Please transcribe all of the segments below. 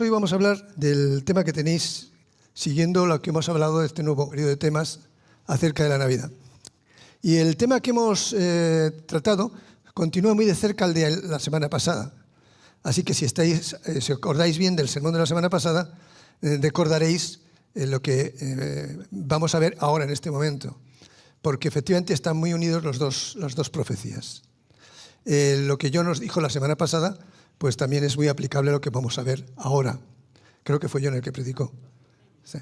Hoy vamos a hablar del tema que tenéis siguiendo lo que hemos hablado de este nuevo periodo de temas acerca de la Navidad. Y el tema que hemos tratado continúa muy de cerca al de la semana pasada. Así que si acordáis bien del sermón de la semana pasada, recordaréis lo que vamos a ver ahora en este momento. Porque efectivamente están muy unidos las dos profecías. Lo que John nos dijo la semana pasada, pues también es muy aplicable a lo que vamos a ver ahora. Creo que fue John el que predicó. Sí.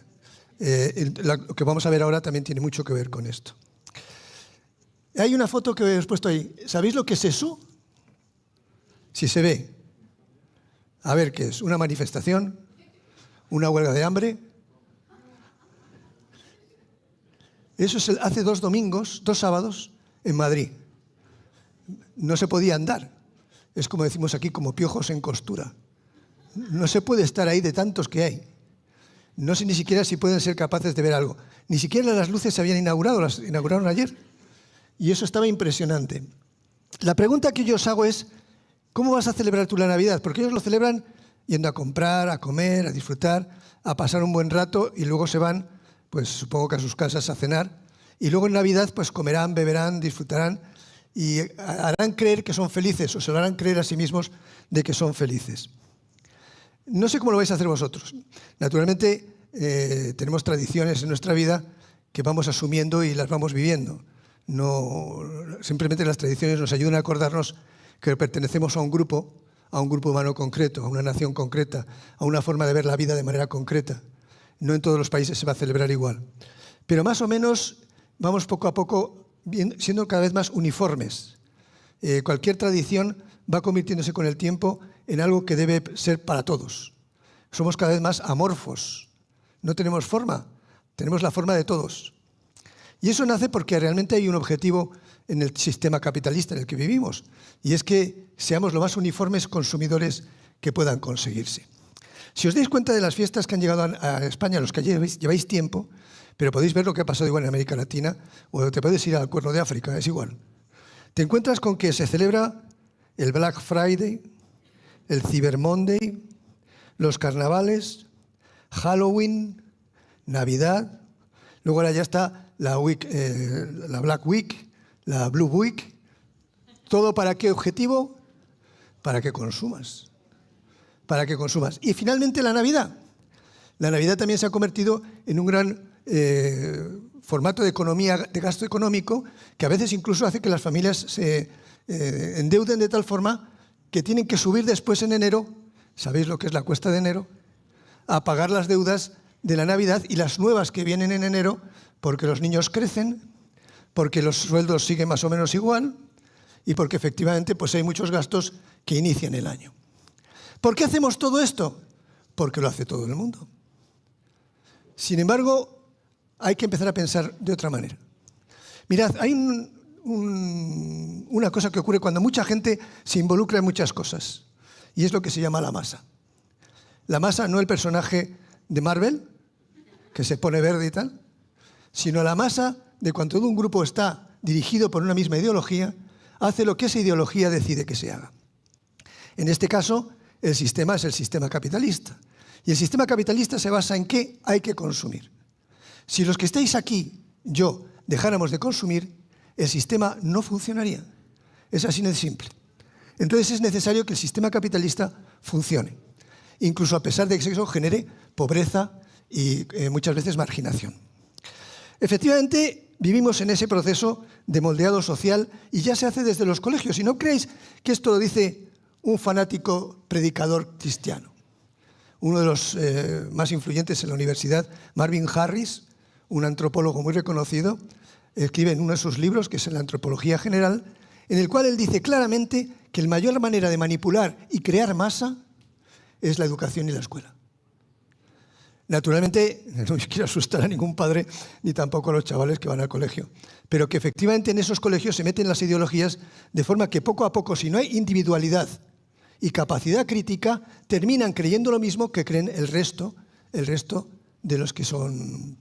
Lo que vamos a ver ahora también tiene mucho que ver con esto. Hay una foto que os he puesto ahí. ¿Sabéis lo que es eso? Si se ve. A ver, ¿qué es? ¿Una manifestación? ¿Una huelga de hambre? Eso es hace 2 domingos, 2 sábados, en Madrid. No se podía andar. Es como decimos aquí, como piojos en costura. No se puede estar ahí de tantos que hay. No sé ni siquiera si pueden ser capaces de ver algo. Ni siquiera las luces se habían inaugurado, las inauguraron ayer. Y eso estaba impresionante. La pregunta que yo os hago es, ¿cómo vas a celebrar tú la Navidad? Porque ellos lo celebran yendo a comprar, a comer, a disfrutar, a pasar un buen rato y luego se van, pues supongo que a sus casas a cenar. Y luego en Navidad pues comerán, beberán, disfrutarán y harán creer que son felices o se lo harán creer a sí mismos de que son felices. No sé cómo lo vais a hacer vosotros. Naturalmente tenemos tradiciones en nuestra vida que vamos asumiendo y las vamos viviendo. No, simplemente las tradiciones nos ayudan a acordarnos que pertenecemos a un grupo humano concreto, a una nación concreta, a una forma de ver la vida de manera concreta. No en todos los países se va a celebrar igual. Pero más o menos vamos poco a poco siendo cada vez más uniformes. Cualquier tradición va convirtiéndose con el tiempo en algo que debe ser para todos. Somos cada vez más amorfos. No tenemos forma, tenemos la forma de todos. Y eso nace porque realmente hay un objetivo en el sistema capitalista en el que vivimos, y es que seamos lo más uniformes consumidores que puedan conseguirse. Si os dais cuenta de las fiestas que han llegado a España, los que lleváis tiempo, pero podéis ver lo que ha pasado igual en América Latina, o te puedes ir al Cuerno de África, es igual. Te encuentras con que se celebra el Black Friday, el Cyber Monday, los carnavales, Halloween, Navidad, luego ahora ya está la Black Week, la Blue Week. ¿Todo para qué objetivo? Para que consumas. Para que consumas. Y finalmente la Navidad. La Navidad también se ha convertido en un gran formato de economía, de gasto económico, que a veces incluso hace que las familias se endeuden de tal forma que tienen que subir después en enero, ¿sabéis lo que es la cuesta de enero?, a pagar las deudas de la Navidad y las nuevas que vienen en enero, porque los niños crecen, porque los sueldos siguen más o menos igual y porque efectivamente pues hay muchos gastos que inician el año. ¿Por qué hacemos todo esto? Porque lo hace todo el mundo. Sin embargo, hay que empezar a pensar de otra manera. Mirad, hay una cosa que ocurre cuando mucha gente se involucra en muchas cosas, y es lo que se llama la masa. La masa, no el personaje de Marvel, que se pone verde y tal, sino la masa de cuando todo un grupo está dirigido por una misma ideología, hace lo que esa ideología decide que se haga. En este caso, el sistema es el sistema capitalista. Y el sistema capitalista se basa en que hay que consumir. Si los que estáis aquí, yo, dejáramos de consumir, el sistema no funcionaría. Es así de simple. Entonces es necesario que el sistema capitalista funcione, incluso a pesar de que eso genere pobreza y muchas veces marginación. Efectivamente, vivimos en ese proceso de moldeado social y ya se hace desde los colegios. Y no creéis que esto lo dice un fanático predicador cristiano. Uno de los más influyentes en la universidad, Marvin Harris, un antropólogo muy reconocido, escribe en uno de sus libros, que es en la Antropología General, en el cual él dice claramente que la mayor manera de manipular y crear masa es la educación y la escuela. Naturalmente, no quiero asustar a ningún padre, ni tampoco a los chavales que van al colegio, pero que efectivamente en esos colegios se meten las ideologías de forma que poco a poco, si no hay individualidad y capacidad crítica, terminan creyendo lo mismo que creen el resto de los que son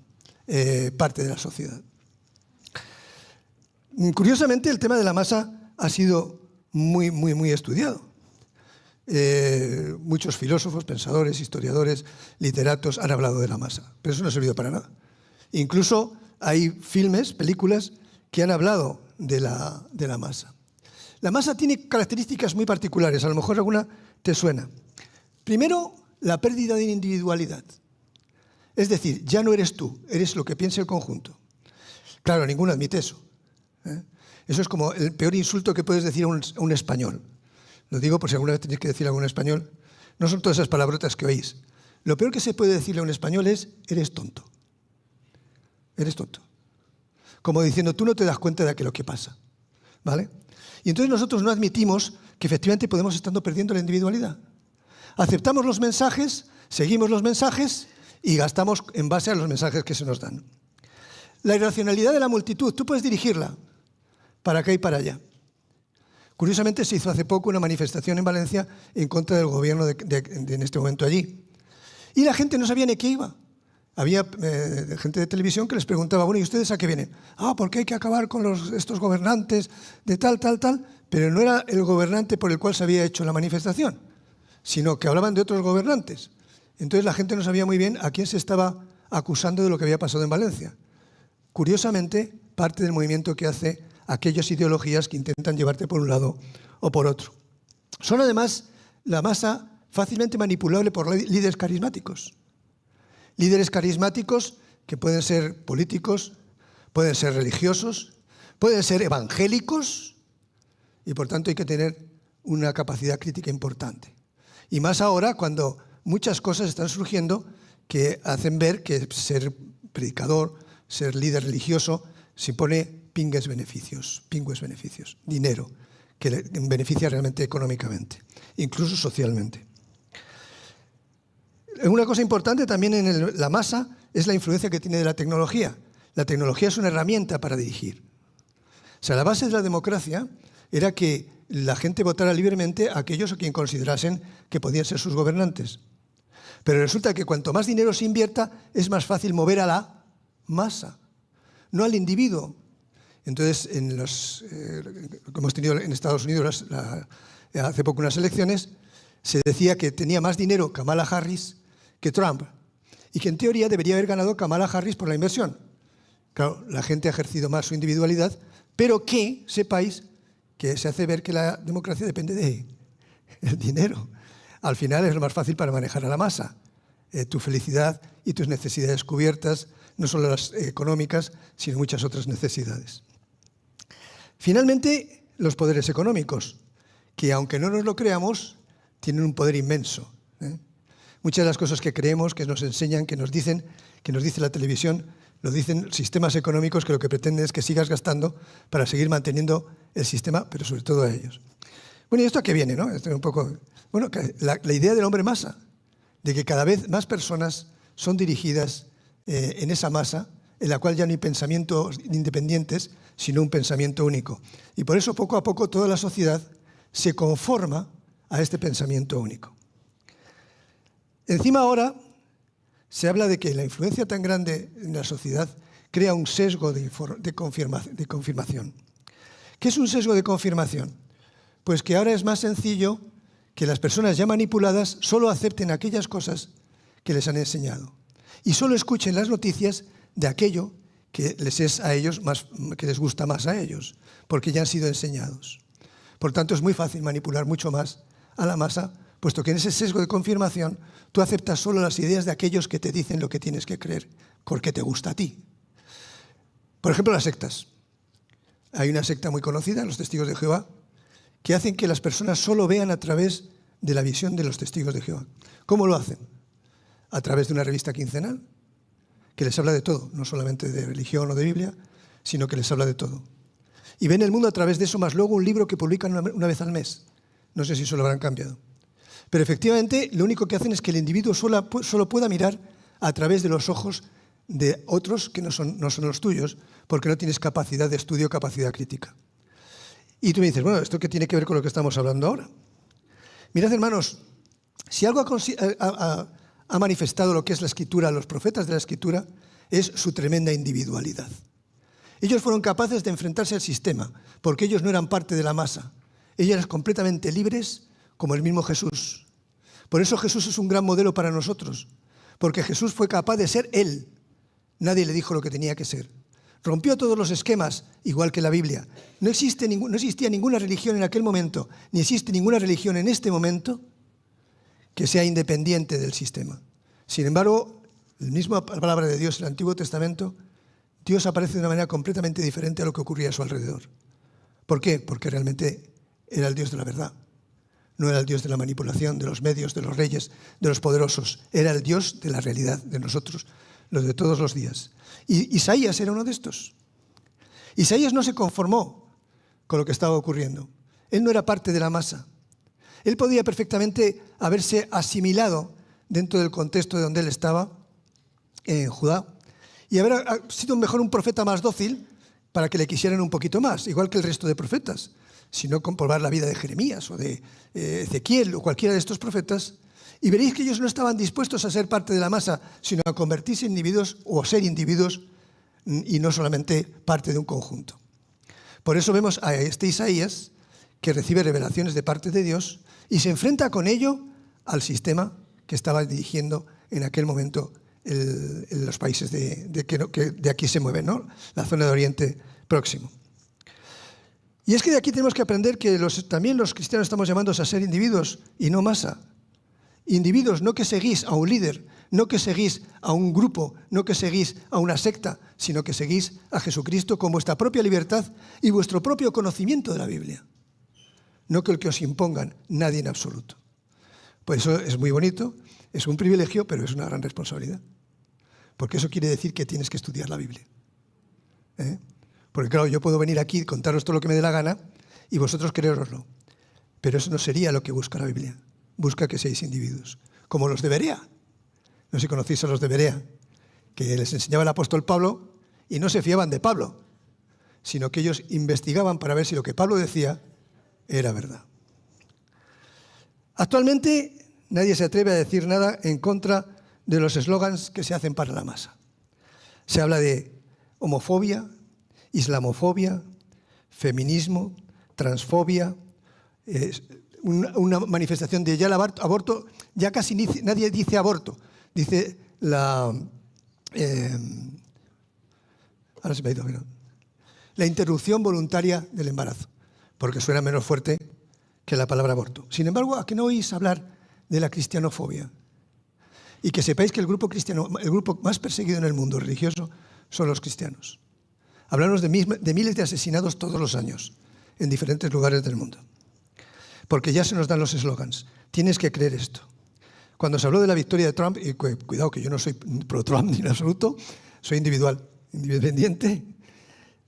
parte de la sociedad. Curiosamente, el tema de la masa ha sido muy estudiado. muchos filósofos, pensadores, historiadores, literatos han hablado de la masa, pero eso no ha servido para nada. Incluso hay filmes, películas, que han hablado de la masa. La masa tiene características muy particulares, a lo mejor alguna te suena. Primero, la pérdida de individualidad. Es decir, ya no eres tú, eres lo que piensa el conjunto. Claro, ninguno admite eso. Eso es como el peor insulto que puedes decir a un español. Lo digo por si alguna vez tenéis que decir a algún español. No son todas esas palabrotas que oís. Lo peor que se puede decirle a un español es, eres tonto. Eres tonto. Como diciendo, tú no te das cuenta de lo que pasa. ¿Vale? Y entonces nosotros no admitimos que efectivamente podemos estar perdiendo la individualidad. Aceptamos los mensajes, seguimos los mensajes y gastamos en base a los mensajes que se nos dan. La irracionalidad de la multitud, tú puedes dirigirla para acá y para allá. Curiosamente se hizo hace poco una manifestación en Valencia en contra del gobierno en este momento allí. Y la gente no sabía ni qué iba. Había gente de televisión que les preguntaba, bueno, ¿y ustedes a qué vienen? Porque hay que acabar con estos gobernantes de tal. Pero no era el gobernante por el cual se había hecho la manifestación, sino que hablaban de otros gobernantes. Entonces la gente no sabía muy bien a quién se estaba acusando de lo que había pasado en Valencia. Curiosamente, parte del movimiento que hace aquellas ideologías que intentan llevarte por un lado o por otro. Son además la masa fácilmente manipulable por líderes carismáticos. Líderes carismáticos que pueden ser políticos, pueden ser religiosos, pueden ser evangélicos y por tanto hay que tener una capacidad crítica importante. Y más ahora cuando muchas cosas están surgiendo que hacen ver que ser predicador, ser líder religioso, se impone pingües beneficios, dinero, que beneficia realmente económicamente, incluso socialmente. Una cosa importante también en la masa es la influencia que tiene de la tecnología. La tecnología es una herramienta para dirigir. O sea, la base de la democracia era que la gente votara libremente a aquellos a quien considerasen que podían ser sus gobernantes. Pero resulta que cuanto más dinero se invierta, es más fácil mover a la masa, no al individuo. Entonces, como hemos tenido en Estados Unidos hace poco unas elecciones, se decía que tenía más dinero Kamala Harris que Trump y que en teoría debería haber ganado Kamala Harris por la inversión. Claro, la gente ha ejercido más su individualidad, pero que sepáis que se hace ver que la democracia depende del dinero. Al final es lo más fácil para manejar a la masa. Tu felicidad y tus necesidades cubiertas, no solo las económicas, sino muchas otras necesidades. Finalmente, los poderes económicos, que aunque no nos lo creamos, tienen un poder inmenso. Muchas de las cosas que creemos, que nos enseñan, que nos dice la televisión, lo dicen sistemas económicos que lo que pretenden es que sigas gastando para seguir manteniendo el sistema, pero sobre todo a ellos. Bueno, ¿y esto a qué viene, no? Esto es un poco, bueno, la idea del hombre masa, de que cada vez más personas son dirigidas en esa masa, en la cual ya no hay pensamientos independientes, sino un pensamiento único. Y por eso, poco a poco, toda la sociedad se conforma a este pensamiento único. Encima ahora se habla de que la influencia tan grande en la sociedad crea un sesgo de confirmación. ¿Qué es un sesgo de confirmación? Pues que ahora es más sencillo que las personas ya manipuladas solo acepten aquellas cosas que les han enseñado y solo escuchen las noticias de aquello que les es a ellos más, que les gusta más a ellos, porque ya han sido enseñados. Por tanto, es muy fácil manipular mucho más a la masa, puesto que en ese sesgo de confirmación tú aceptas solo las ideas de aquellos que te dicen lo que tienes que creer, porque te gusta a ti. Por ejemplo, las sectas. Hay una secta muy conocida, los Testigos de Jehová, que hacen que las personas solo vean a través de la visión de los Testigos de Jehová. ¿Cómo lo hacen? A través de una revista quincenal, que les habla de todo, no solamente de religión o de Biblia, sino que les habla de todo. Y ven el mundo a través de eso, más luego un libro que publican una vez al mes. No sé si eso lo habrán cambiado. Pero efectivamente, lo único que hacen es que el individuo solo pueda mirar a través de los ojos de otros que no son los tuyos, porque no tienes capacidad de estudio, capacidad crítica. Y tú me dices, bueno, ¿esto qué tiene que ver con lo que estamos hablando ahora? Mirad, hermanos, si algo ha manifestado lo que es la Escritura, los profetas de la Escritura, es su tremenda individualidad. Ellos fueron capaces de enfrentarse al sistema, porque ellos no eran parte de la masa. Ellos eran completamente libres, como el mismo Jesús. Por eso Jesús es un gran modelo para nosotros, porque Jesús fue capaz de ser Él. Nadie le dijo lo que tenía que ser. Rompió todos los esquemas, igual que la Biblia. No existía ninguna religión en aquel momento, ni existe ninguna religión en este momento que sea independiente del sistema. Sin embargo, la misma palabra de Dios en el Antiguo Testamento, Dios aparece de una manera completamente diferente a lo que ocurría a su alrededor. ¿Por qué? Porque realmente era el Dios de la verdad. No era el Dios de la manipulación, de los medios, de los reyes, de los poderosos. Era el Dios de la realidad, de nosotros, los de todos los días. Y Isaías era uno de estos. Isaías no se conformó con lo que estaba ocurriendo. Él no era parte de la masa. Él podía perfectamente haberse asimilado dentro del contexto de donde él estaba, en Judá, y haber sido mejor un profeta más dócil para que le quisieran un poquito más, igual que el resto de profetas. Si no, comprobar la vida de Jeremías o de Ezequiel o cualquiera de estos profetas, y veréis que ellos no estaban dispuestos a ser parte de la masa, sino a convertirse en individuos o ser individuos y no solamente parte de un conjunto. Por eso vemos a este Isaías que recibe revelaciones de parte de Dios y se enfrenta con ello al sistema que estaba dirigiendo en aquel momento en los países que de aquí se mueven, ¿no? La zona de Oriente Próximo. Y es que de aquí tenemos que aprender que también los cristianos estamos llamados a ser individuos y no masa. Individuos, no que seguís a un líder, no que seguís a un grupo, no que seguís a una secta, sino que seguís a Jesucristo con vuestra propia libertad y vuestro propio conocimiento de la Biblia. No que el que os impongan, nadie en absoluto. Pues eso es muy bonito, es un privilegio, pero es una gran responsabilidad. Porque eso quiere decir que tienes que estudiar la Biblia. Porque claro, yo puedo venir aquí y contaros todo lo que me dé la gana y vosotros creéroslo. Pero eso no sería lo que busca la Biblia. Busca que seáis individuos, como los de Berea. No sé si conocéis a los de Berea, que les enseñaba el apóstol Pablo y no se fiaban de Pablo, sino que ellos investigaban para ver si lo que Pablo decía era verdad. Actualmente nadie se atreve a decir nada en contra de los eslogans que se hacen para la masa. Se habla de homofobia, islamofobia, feminismo, transfobia, una manifestación de ya el aborto, ya casi nadie dice aborto, dice la interrupción voluntaria del embarazo, porque suena menos fuerte que la palabra aborto. Sin embargo, ¿a qué no oís hablar de la cristianofobia? Y que sepáis que el grupo más perseguido en el mundo religioso son los cristianos. Hablamos de miles de asesinados todos los años en diferentes lugares del mundo. Porque ya se nos dan los eslogans. Tienes que creer esto. Cuando se habló de la victoria de Trump, y cuidado que yo no soy pro-Trump ni en absoluto, soy independiente,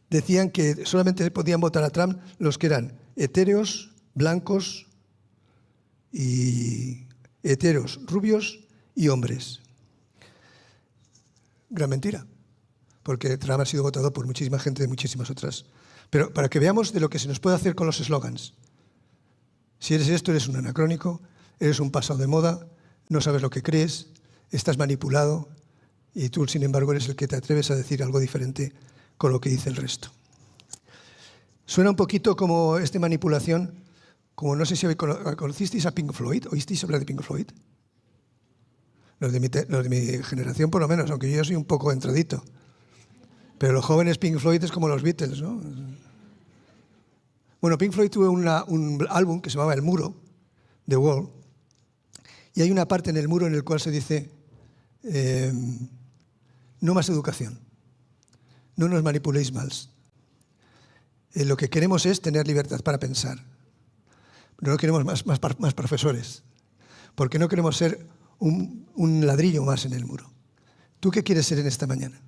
decían que solamente podían votar a Trump los que eran heteros, blancos y heteros, rubios y hombres. Gran mentira, porque Trump ha sido votado por muchísima gente de muchísimas otras. Pero para que veamos de lo que se nos puede hacer con los eslogans. Si eres esto, eres un anacrónico, eres un pasado de moda, no sabes lo que crees, estás manipulado y tú, sin embargo, eres el que te atreves a decir algo diferente con lo que dice el resto. Suena un poquito como esta manipulación, como no sé si conocisteis a Pink Floyd, ¿oísteis hablar de Pink Floyd? Los de mi generación por lo menos, aunque yo soy un poco entradito. Pero los jóvenes Pink Floyd es como los Beatles, ¿no? Bueno, Pink Floyd tuvo un álbum que se llamaba El Muro, The Wall, y hay una parte en el muro en el cual se dice no más educación, no nos manipuléis más. Lo que queremos es tener libertad para pensar. No queremos más profesores, porque no queremos ser un ladrillo más en el muro. ¿Tú qué quieres ser en esta mañana?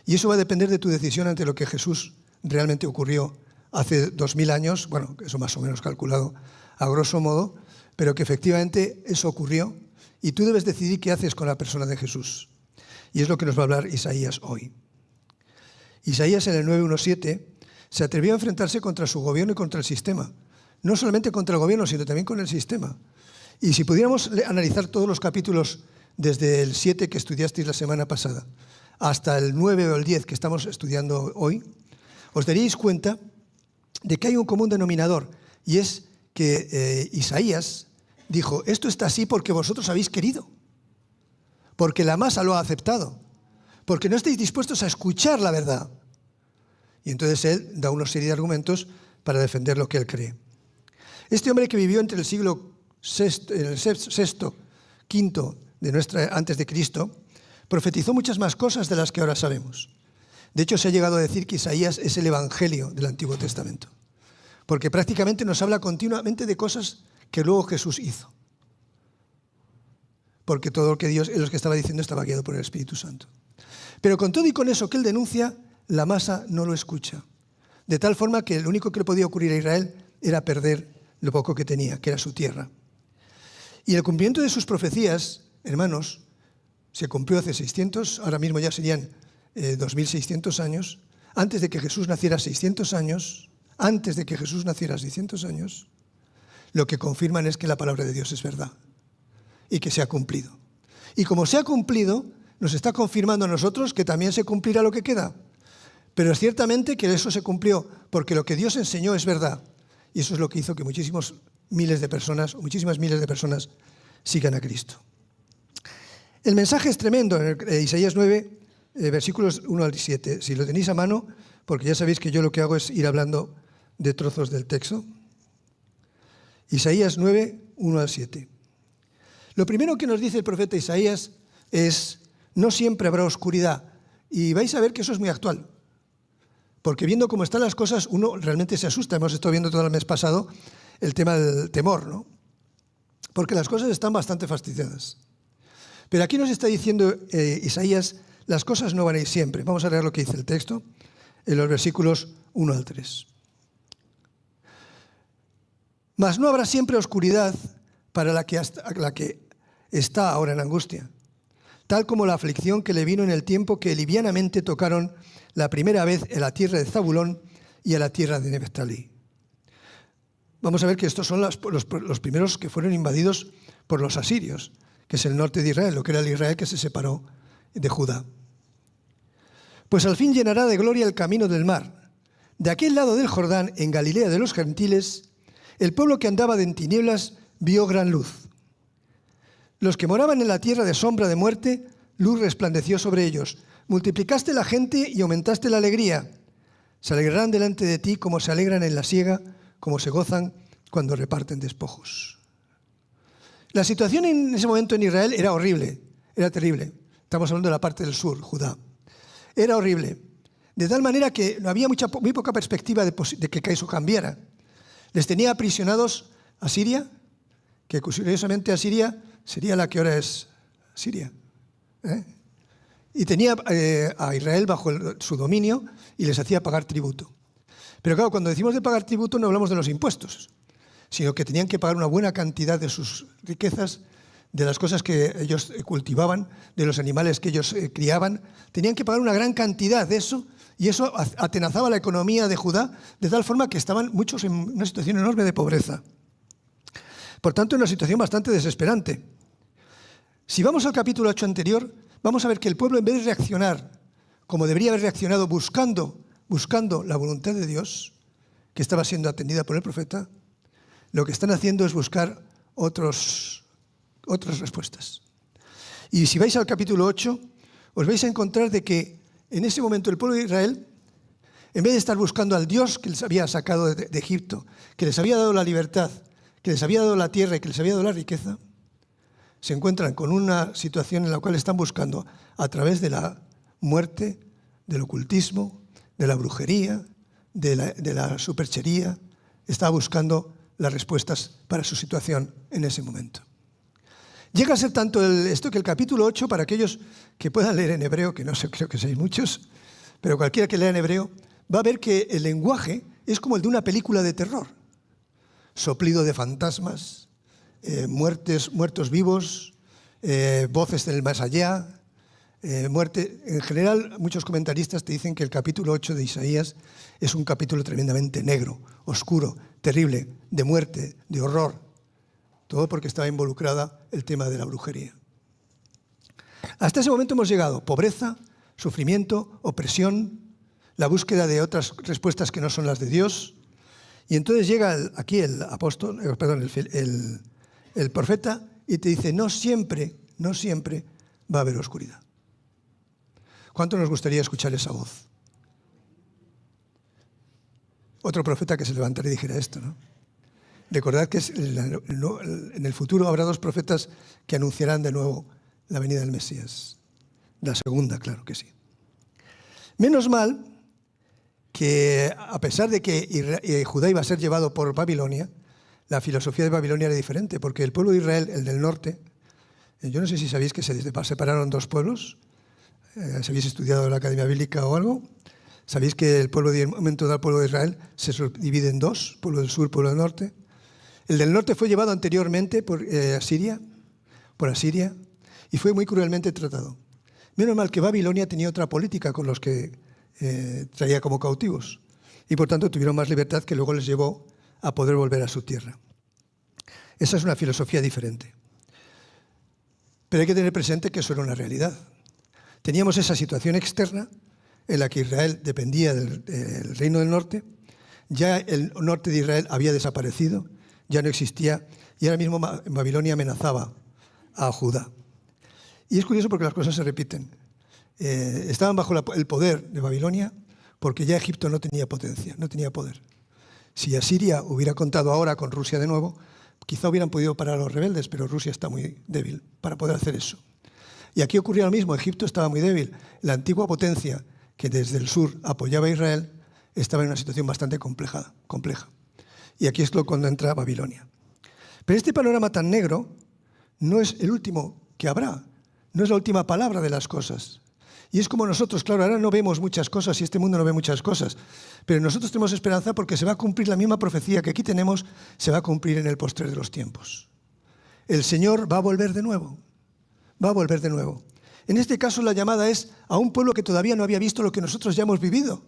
Y eso va a depender de tu decisión ante lo que Jesús realmente ocurrió hace 2000 años, bueno, eso más o menos calculado a grosso modo, pero que efectivamente eso ocurrió y tú debes decidir qué haces con la persona de Jesús. Y es lo que nos va a hablar Isaías hoy. Isaías en el 9:1-7 se atrevió a enfrentarse contra su gobierno y contra el sistema. No solamente contra el gobierno, sino también con el sistema. Y si pudiéramos analizar todos los capítulos desde el 7 que estudiasteis la semana pasada hasta el 9 o el 10 que estamos estudiando hoy, os daríais cuenta de que hay un común denominador, y es que Isaías dijo, esto está así porque vosotros habéis querido, porque la masa lo ha aceptado, porque no estáis dispuestos a escuchar la verdad. Y entonces él da una serie de argumentos para defender lo que él cree. Este hombre que vivió entre el siglo VI, V antes de Cristo, profetizó muchas más cosas de las que ahora sabemos. De hecho, se ha llegado a decir que Isaías es el Evangelio del Antiguo Testamento, porque prácticamente nos habla continuamente de cosas que luego Jesús hizo. Porque todo lo que Dios, lo que estaba diciendo, estaba guiado por el Espíritu Santo. Pero con todo y con eso que él denuncia, la masa no lo escucha. De tal forma que lo único que le podía ocurrir a Israel era perder lo poco que tenía, que era su tierra. Y el cumplimiento de sus profecías, hermanos, se cumplió hace 600, ahora mismo ya serían 2600 años, antes de que Jesús naciera 600 años, antes de que Jesús naciera 600 años, lo que confirman es que la palabra de Dios es verdad y que se ha cumplido. Y como se ha cumplido, nos está confirmando a nosotros que también se cumplirá lo que queda. Pero es ciertamente que eso se cumplió, porque lo que Dios enseñó es verdad. Y eso es lo que hizo que muchísimas miles de personas sigan a Cristo. El mensaje es tremendo en Isaías 9, versículos 1 al 7. Si lo tenéis a mano, porque ya sabéis que yo lo que hago es ir hablando de trozos del texto. Isaías 9, 1 al 7. Lo primero que nos dice el profeta Isaías es, no siempre habrá oscuridad. Y vais a ver que eso es muy actual. Porque viendo cómo están las cosas, uno realmente se asusta. Hemos estado viendo todo el mes pasado el tema del temor, ¿no? Porque las cosas están bastante fastidiadas. Pero aquí nos está diciendo Isaías, las cosas no van a ir siempre. Vamos a leer lo que dice el texto en los versículos 1 al 3. Mas no habrá siempre oscuridad para la que está ahora en angustia, tal como la aflicción que le vino en el tiempo que livianamente tocaron la primera vez en la tierra de Zabulón y a la tierra de Neftalí. Vamos a ver que estos son los primeros que fueron invadidos por los asirios, que es el norte de Israel, lo que era el Israel que se separó de Judá. Pues al fin llenará de gloria el camino del mar. De aquel lado del Jordán, en Galilea de los gentiles, el pueblo que andaba en tinieblas vio gran luz. Los que moraban en la tierra de sombra de muerte, luz resplandeció sobre ellos. Multiplicaste la gente y aumentaste la alegría. Se alegrarán delante de ti como se alegran en la siega, como se gozan cuando reparten despojos. La situación en ese momento en Israel era horrible, era terrible. Estamos hablando de la parte del sur, Judá. Era horrible. De tal manera que no había muy poca perspectiva de que eso cambiara. Les tenía aprisionados a Siria, que curiosamente a Siria sería la que ahora es Siria. Y tenía a Israel bajo su dominio y les hacía pagar tributo. Pero claro, cuando decimos de pagar tributo no hablamos de los impuestos, sino que tenían que pagar una buena cantidad de sus riquezas, de las cosas que ellos cultivaban, de los animales que ellos criaban. Tenían que pagar una gran cantidad de eso, y eso atenazaba la economía de Judá, de tal forma que estaban muchos en una situación enorme de pobreza. Por tanto, en una situación bastante desesperante. Si vamos al capítulo 8 anterior, vamos a ver que el pueblo, en vez de reaccionar como debería haber reaccionado buscando la voluntad de Dios, que estaba siendo atendida por el profeta, lo que están haciendo es buscar otras respuestas. Y si vais al capítulo 8, os vais a encontrar de que en ese momento el pueblo de Israel, en vez de estar buscando al Dios que les había sacado de Egipto, que les había dado la libertad, que les había dado la tierra y que les había dado la riqueza, se encuentran con una situación en la cual están buscando a través de la muerte, del ocultismo, de la brujería, de la superchería, está buscando las respuestas para su situación en ese momento. Llega a ser tanto esto que el capítulo 8, para aquellos que puedan leer en hebreo, que no sé, creo que seáis muchos, pero cualquiera que lea en hebreo, va a ver que el lenguaje es como el de una película de terror. Soplido de fantasmas, muertos vivos, voces del más allá, muerte. En general, muchos comentaristas te dicen que el capítulo 8 de Isaías es un capítulo tremendamente negro, oscuro, terrible, de muerte, de horror. Todo porque estaba involucrada el tema de la brujería. Hasta ese momento hemos llegado. Pobreza, sufrimiento, opresión, la búsqueda de otras respuestas que no son las de Dios. Y entonces llega aquí el apóstol, el profeta, y te dice, no siempre va a haber oscuridad. ¿Cuánto nos gustaría escuchar esa voz? Otro profeta que se levantara y dijera esto, ¿no? Recordad que en el futuro habrá 2 profetas que anunciarán de nuevo la venida del Mesías. La segunda, claro que sí. Menos mal que a pesar de que Judá iba a ser llevado por Babilonia, la filosofía de Babilonia era diferente, porque el pueblo de Israel, el del norte, yo no sé si sabéis que se separaron 2 pueblos, si habéis estudiado la Academia Bíblica o algo, sabéis que el momento del pueblo de Israel se subdivide en 2, pueblo del sur, pueblo del norte. El del norte fue llevado anteriormente por Asiria, y fue muy cruelmente tratado. Menos mal que Babilonia tenía otra política con los que traía como cautivos, y por tanto tuvieron más libertad que luego les llevó a poder volver a su tierra. Esa es una filosofía diferente. Pero hay que tener presente que eso era una realidad. Teníamos esa situación externa en la que Israel dependía del reino del norte, ya el norte de Israel había desaparecido, ya no existía, y ahora mismo Babilonia amenazaba a Judá. Y es curioso porque las cosas se repiten. Estaban bajo el poder de Babilonia porque ya Egipto no tenía potencia, no tenía poder. Si Asiria hubiera contado ahora con Rusia de nuevo, quizá hubieran podido parar a los rebeldes, pero Rusia está muy débil para poder hacer eso. Y aquí ocurría lo mismo, Egipto estaba muy débil. La antigua potencia que desde el sur apoyaba a Israel estaba en una situación bastante compleja. Y aquí es cuando entra Babilonia. Pero este panorama tan negro no es el último que habrá, no es la última palabra de las cosas. Y es como nosotros, claro, ahora no vemos muchas cosas y este mundo no ve muchas cosas, pero nosotros tenemos esperanza porque se va a cumplir la misma profecía que aquí tenemos, se va a cumplir en el postrer de los tiempos. El Señor va a volver de nuevo, va a volver de nuevo. En este caso la llamada es a un pueblo que todavía no había visto lo que nosotros ya hemos vivido,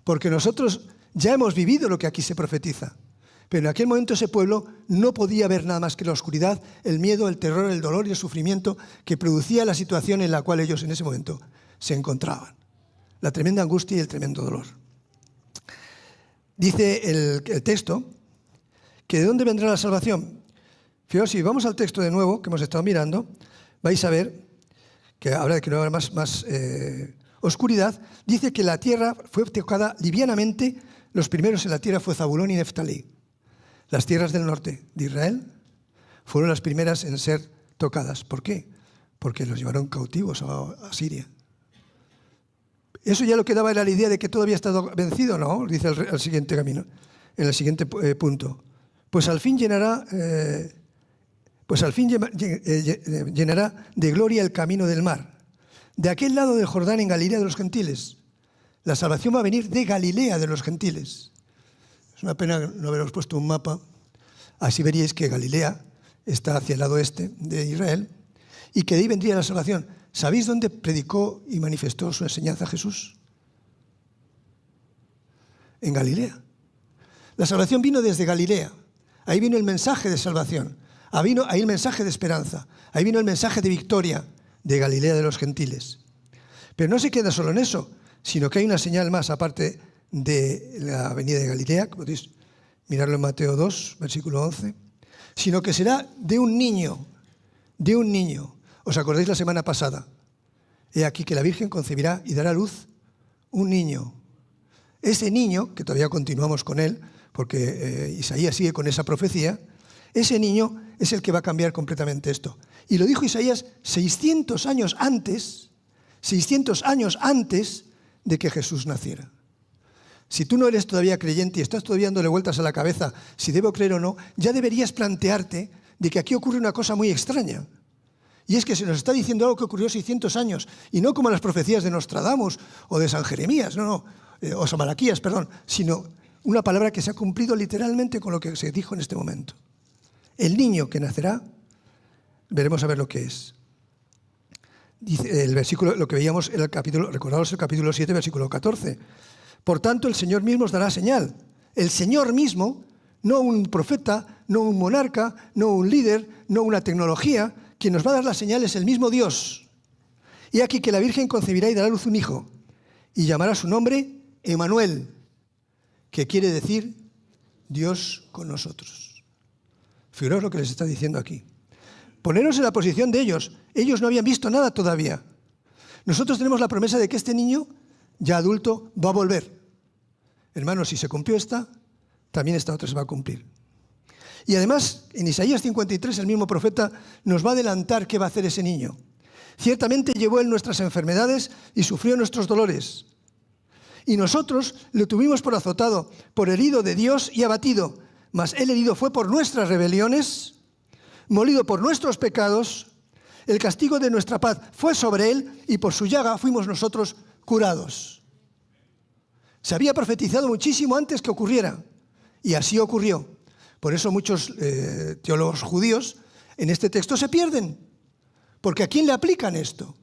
porque nosotros ya hemos vivido lo que aquí se profetiza. Pero en aquel momento ese pueblo no podía ver nada más que la oscuridad, el miedo, el terror, el dolor y el sufrimiento que producía la situación en la cual ellos en ese momento se encontraban. La tremenda angustia y el tremendo dolor. Dice el texto que ¿de dónde vendrá la salvación? Fijaos, si vamos al texto de nuevo, que hemos estado mirando, vais a ver que habla de que no habrá más oscuridad. Dice que la tierra fue tocada livianamente. Los primeros en la tierra fue Zabulón y Neftalí. Las tierras del norte de Israel fueron las primeras en ser tocadas. ¿Por qué? Porque los llevaron cautivos a Siria. Eso ya lo que daba era la idea de que todo había estado vencido, ¿no? Dice el siguiente camino, en el siguiente punto. Pues al fin llenará de gloria el camino del mar. De aquel lado del Jordán, en Galilea de los gentiles. La salvación va a venir de Galilea de los gentiles. Es una pena no haberos puesto un mapa. Así veríais que Galilea está hacia el lado este de Israel y que de ahí vendría la salvación. ¿Sabéis dónde predicó y manifestó su enseñanza Jesús? En Galilea. La salvación vino desde Galilea. Ahí vino el mensaje de salvación. Ahí vino el mensaje de esperanza. Ahí vino el mensaje de victoria de Galilea de los gentiles. Pero no se queda solo en eso, sino que hay una señal más aparte de la venida de Galilea, que podéis mirarlo en Mateo 2, versículo 11, sino que será de un niño. ¿Os acordáis la semana pasada? He aquí que la Virgen concebirá y dará a luz un niño. Ese niño, que todavía continuamos con él, porque Isaías sigue con esa profecía, ese niño es el que va a cambiar completamente esto. Y lo dijo Isaías 600 años antes de que Jesús naciera. Si tú no eres todavía creyente y estás todavía dándole vueltas a la cabeza si debo creer o no, ya deberías plantearte de que aquí ocurre una cosa muy extraña. Y es que se nos está diciendo algo que ocurrió 600 años, y no como las profecías de Nostradamus o de San Jeremías, o San Malaquías, sino una palabra que se ha cumplido literalmente con lo que se dijo en este momento. El niño que nacerá, veremos a ver lo que es. Dice el versículo, lo que veíamos en el capítulo, recordaos el capítulo 7, versículo 14. Por tanto, el Señor mismo os dará señal. El Señor mismo, no un profeta, no un monarca, no un líder, no una tecnología. Quien nos va a dar las señales es el mismo Dios. Y aquí que la Virgen concebirá y dará a luz un hijo, y llamará su nombre Emmanuel, que quiere decir Dios con nosotros. Figuraos lo que les está diciendo aquí. Poneros en la posición de ellos. Ellos no habían visto nada todavía. Nosotros tenemos la promesa de que este niño, ya adulto, va a volver. Hermanos, si se cumplió esta, también esta otra se va a cumplir. Y además, en Isaías 53, el mismo profeta nos va a adelantar qué va a hacer ese niño. Ciertamente llevó él nuestras enfermedades y sufrió nuestros dolores. Y nosotros le tuvimos por azotado, por herido de Dios y abatido. Mas él herido fue por nuestras rebeliones, molido por nuestros pecados. El castigo de nuestra paz fue sobre él y por su llaga fuimos nosotros curados. Se había profetizado muchísimo antes que ocurriera. Y así ocurrió. Por eso muchos teólogos judíos en este texto se pierden. Porque ¿a quién le aplican esto?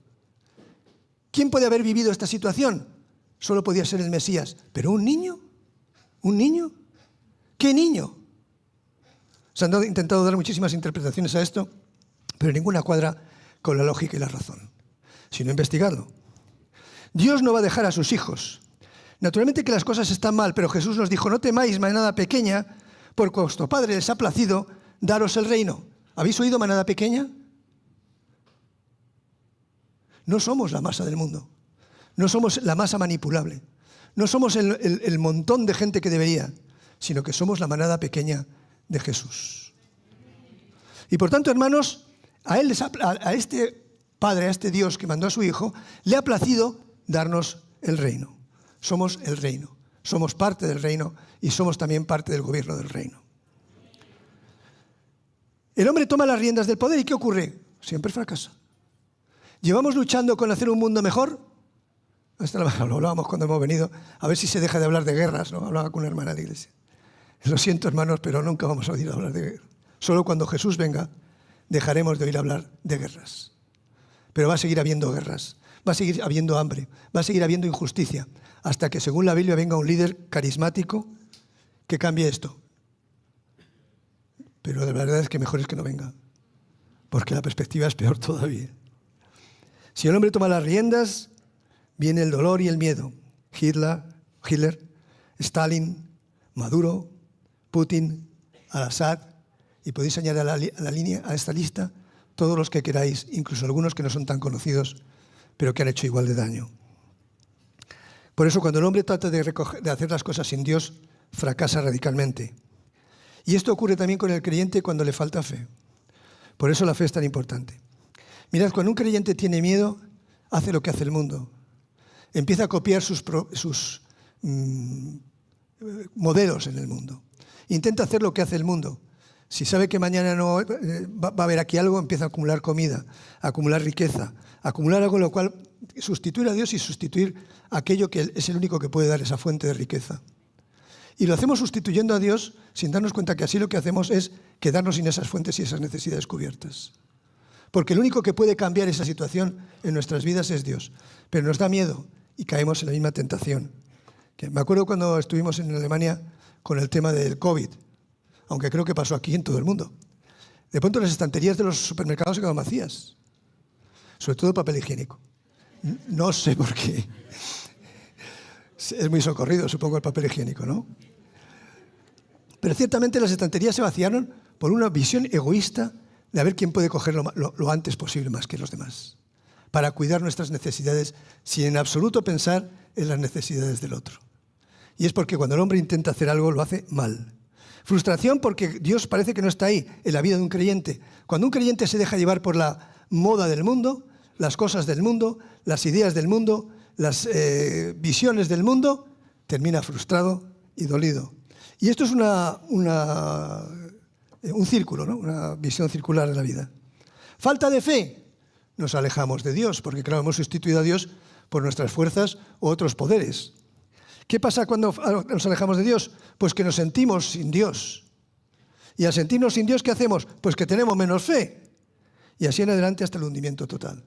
¿Quién puede haber vivido esta situación? Solo podía ser el Mesías. ¿Pero un niño? ¿Un niño? ¿Qué niño? Se han intentado dar muchísimas interpretaciones a esto, pero ninguna cuadra con la lógica y la razón, sino investigarlo. Dios no va a dejar a sus hijos. Naturalmente que las cosas están mal, pero Jesús nos dijo, no temáis, manada pequeña, porque a vuestro Padre les ha placido daros el reino. ¿Habéis oído, manada pequeña? No somos la masa del mundo. No somos la masa manipulable. No somos el montón de gente que debería, sino que somos la manada pequeña de Jesús. Y por tanto, hermanos, a este Padre, a este Dios que mandó a su Hijo, le ha placido darnos el reino. Somos el reino. Somos parte del reino y somos también parte del gobierno del reino. El hombre toma las riendas del poder y ¿qué ocurre? Siempre fracasa. ¿Llevamos luchando con hacer un mundo mejor? Esto lo hablábamos cuando hemos venido, a ver si se deja de hablar de guerras, ¿no? Hablaba con una hermana de iglesia. Lo siento, hermanos, pero nunca vamos a oír hablar de guerras. Solo cuando Jesús venga dejaremos de oír hablar de guerras. Pero va a seguir habiendo guerras, va a seguir habiendo hambre, va a seguir habiendo injusticia, hasta que, según la Biblia, venga un líder carismático que cambie esto. Pero la verdad es que mejor es que no venga, porque la perspectiva es peor todavía. Si el hombre toma las riendas, viene el dolor y el miedo. Hitler, Stalin, Maduro, Putin, Al-Assad, y podéis añadir a esta lista todos los que queráis, incluso algunos que no son tan conocidos, pero que han hecho igual de daño. Por eso cuando el hombre trata de hacer las cosas sin Dios, fracasa radicalmente. Y esto ocurre también con el creyente cuando le falta fe. Por eso la fe es tan importante. Mirad, cuando un creyente tiene miedo, hace lo que hace el mundo. Empieza a copiar sus modelos en el mundo. Intenta hacer lo que hace el mundo. Si sabe que mañana no va a haber aquí algo, empieza a acumular comida, a acumular riqueza, a acumular algo, lo cual sustituir a Dios y sustituir aquello que es el único que puede dar esa fuente de riqueza. Y lo hacemos sustituyendo a Dios sin darnos cuenta que así lo que hacemos es quedarnos sin esas fuentes y esas necesidades cubiertas. Porque el único que puede cambiar esa situación en nuestras vidas es Dios. Pero nos da miedo y caemos en la misma tentación. Me acuerdo cuando estuvimos en Alemania con el tema del COVID, aunque creo que pasó aquí en todo el mundo. De pronto las estanterías de los supermercados se quedaron vacías, sobre todo papel higiénico. No sé por qué. Es muy socorrido, supongo, el papel higiénico, ¿no? Pero ciertamente las estanterías se vaciaron por una visión egoísta de a ver quién puede cogerlo lo antes posible más que los demás, para cuidar nuestras necesidades sin en absoluto pensar en las necesidades del otro. Y es porque cuando el hombre intenta hacer algo lo hace mal. Frustración porque Dios parece que no está ahí en la vida de un creyente. Cuando un creyente se deja llevar por la moda del mundo, las cosas del mundo, las ideas del mundo, las visiones del mundo, termina frustrado y dolido. Y esto es un círculo, ¿no? Una visión circular de la vida. Falta de fe. Nos alejamos de Dios, porque claro, hemos sustituido a Dios por nuestras fuerzas u otros poderes. ¿Qué pasa cuando nos alejamos de Dios? Pues que nos sentimos sin Dios. Y al sentirnos sin Dios, ¿qué hacemos? Pues que tenemos menos fe. Y así en adelante hasta el hundimiento total.